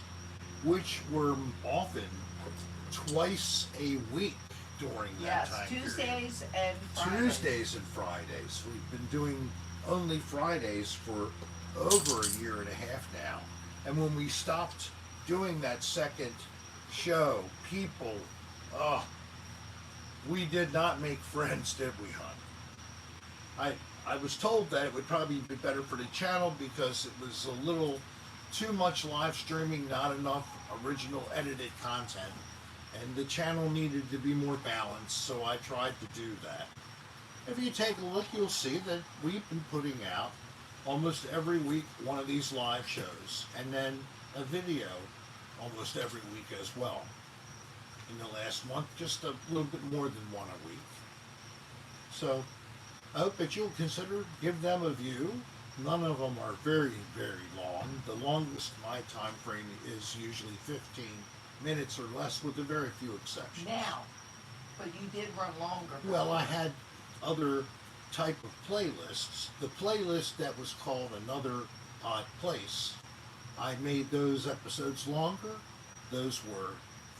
which were often twice a week during that Yes, time period. Tuesdays and Fridays. Tuesdays and Fridays. We've been doing only Fridays for over a year and a half now. And when we stopped doing that second show, people, we did not make friends, did we, hon? I was told that it would probably be better for the channel because it was a little too much live streaming, not enough original edited content. And the channel needed to be more balanced, so I tried to do that. If you take a look, you'll see that we've been putting out almost every week one of these live shows, and then a video almost every week as well. In the last month, just a little bit more than one a week. So I hope that you'll consider, give them a view. None of them are very, very long. The longest my time frame is usually 15 minutes or less, with a very few exceptions. Now, but you did run longer. Well, I had other type of playlists. The playlist that was called Another Odd Place, I made those episodes longer. Those were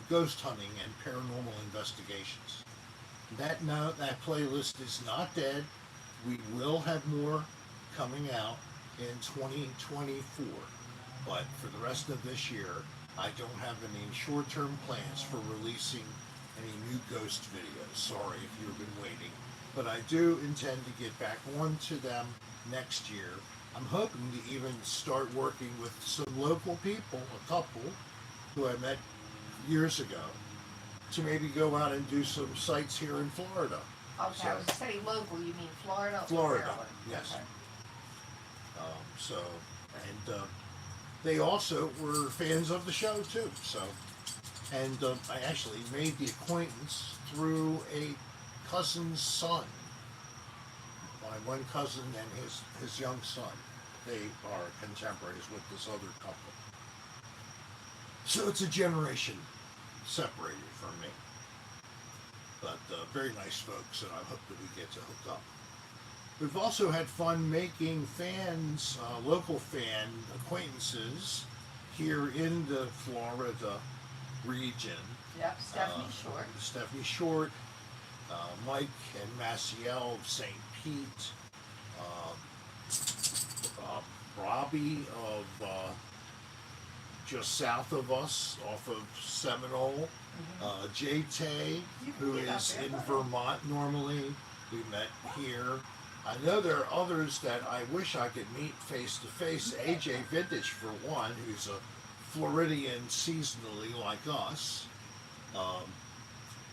ghost hunting and paranormal investigations. That playlist is not dead. We will have more coming out in 2024. But for the rest of this year, I don't have any short-term plans for releasing any new ghost videos. Sorry if you've been waiting. But I do intend to get back onto them next year. I'm hoping to even start working with some local people, a couple, who I met years ago, to maybe go out and do some sites here in Florida. Okay, I was saying local, you mean Florida? or Florida, Maryland? yes. Okay. They also were fans of the show too. So, and I actually made the acquaintance through a cousin's son. My one cousin and his young son. They are contemporaries with this other couple. So it's a generation separated from me. But very nice folks, and I hope that we get to hook up. We've also had fun making fans, local fan acquaintances here in the Florida region. Yep, Stephanie Short. Stephanie Short, Mike and Maciel of St. Pete, Robbie of just south of us, off of Seminole. J-Tay, who is in Vermont normally. We met here. I know there are others that I wish I could meet face to face. AJ Vintage, for one, who's a Floridian seasonally like us.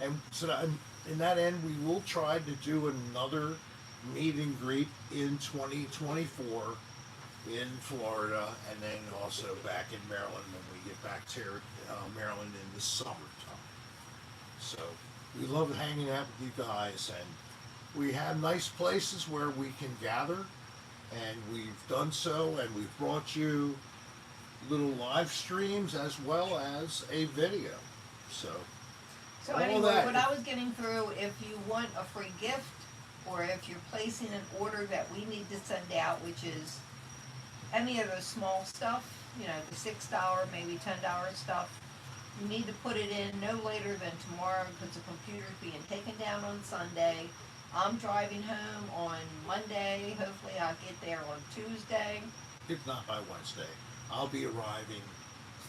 And so in that end, we will try to do another meet and greet in 2024 in Florida, and then also back in Maryland when we get back to Maryland in the summertime. So we love hanging out with you guys, and we have nice places where we can gather, and we've done so, and we've brought you little live streams as well as a video. So all anyway, that. what I was getting through, if you want a free gift, or if you're placing an order that we need to send out, which is any of those small stuff, you know, the $6, maybe $10 stuff, you need to put it in no later than tomorrow because the computer's being taken down on Sunday. I'm driving home on Monday. Hopefully I'll get there on Tuesday. If not by Wednesday, I'll be arriving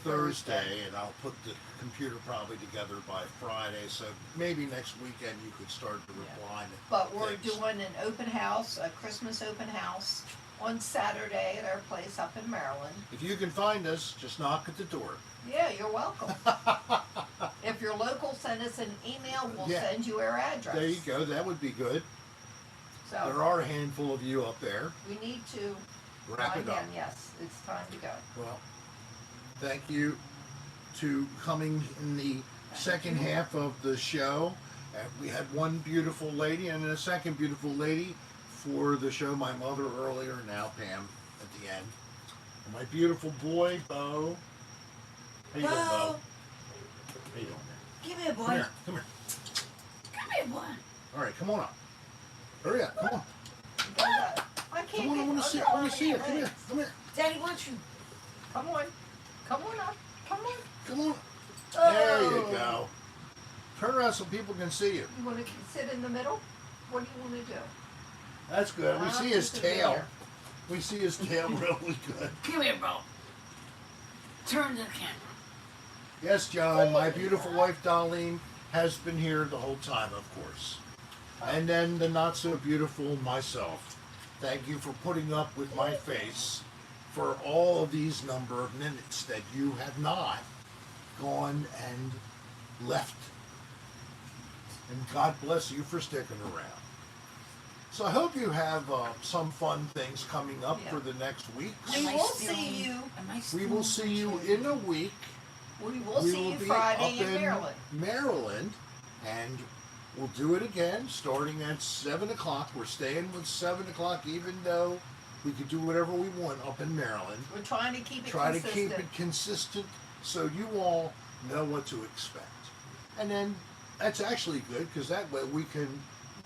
Thursday, and I'll put the computer probably together by Friday. So maybe next weekend you could start to reply. But we're doing an open house, a Christmas open house on Saturday at our place up in Maryland. If you can find us, just knock at the door. Yeah, you're welcome. If you're local, send us an email. We'll send you our address. There you go. That would be good. So There are a handful of you up there. we need to Wrap it up. again. Yes, it's time to go. Well, thank you to coming in the second half of the show. We had one beautiful lady and a second beautiful lady for the show. My mother earlier, now Pam at the end. And my beautiful boy, Bo. How you doing, Bo? How you doing? Give me a boy. Come here, come here. Come here, boy. All right, come on up. Hurry up, come on. I can't Come on, I get want to see it. under I want to see it. my Come here, legs. come here. Daddy wants you. Come on. Come on up. Come on. Come on. Oh. There you go. Turn around so people can see you. You want to sit in the middle? What do you want to do? That's good. We see his Sit tail. there. We see his tail really good. Come here, bro. Turn to the camera. Yes, John, my beautiful wife Darlene has been here the whole time, of course. And then the not so beautiful myself. Thank you for putting up with my face for all of these number of minutes that you have not gone and left. And God bless you for sticking around. So I hope you have some fun things coming up for the next week. We Am I will still- see you. am I We will still see you in a week. We will see you be Friday up in Maryland. Maryland, and we'll do it again starting at 7 o'clock. We're staying with 7 o'clock, even though we could do whatever we want up in Maryland. We're trying to keep it Try consistent. to keep it consistent so you all know what to expect. And then that's actually good because that way we can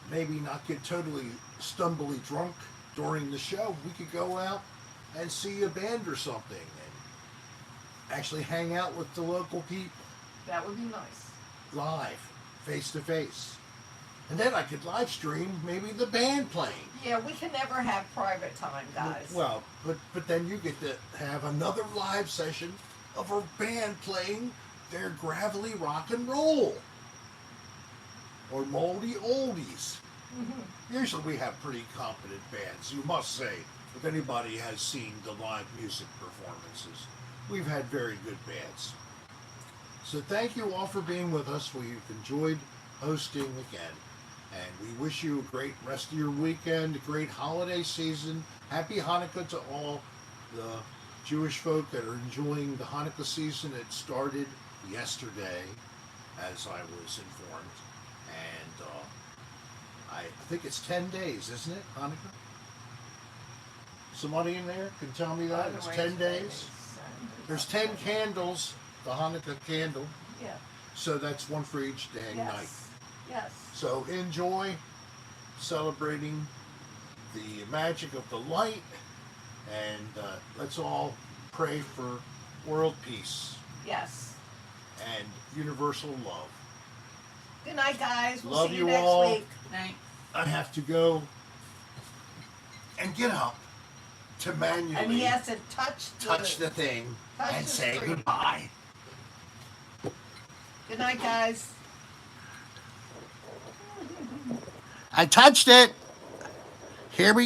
maybe not get totally stumbly drunk during the show. We could go out and see a band or something and actually hang out with the local people That would be nice. live, face to face. And then I could live stream maybe the band playing. Yeah, we can never have private time, guys. Well, but then you get to have another live session of a band playing their gravelly rock and roll or moldy oldies. Usually we have pretty competent bands, you must say. If anybody has seen the live music performances, we've had very good bands. So thank you all for being with us. We've enjoyed hosting again. And we wish you a great rest of your weekend, a great holiday season. Happy Hanukkah to all the Jewish folk that are enjoying the Hanukkah season. It started yesterday, as I was informed. And I think it's 10 days, isn't it, Hanukkah? Somebody in there can tell me that? It's 10 days? There's 10 candles, the Hanukkah candle. Yeah. So that's one for each day and night. Yes. Yes. So enjoy celebrating the magic of the light, and let's all pray for world peace Yes. and universal love. Good night, guys. We'll Love see you you next all. week. Night. I have to go and get up to manually And he has to touch the thing touch and the say screen. goodbye. Good night, guys. I touched it. Here we go.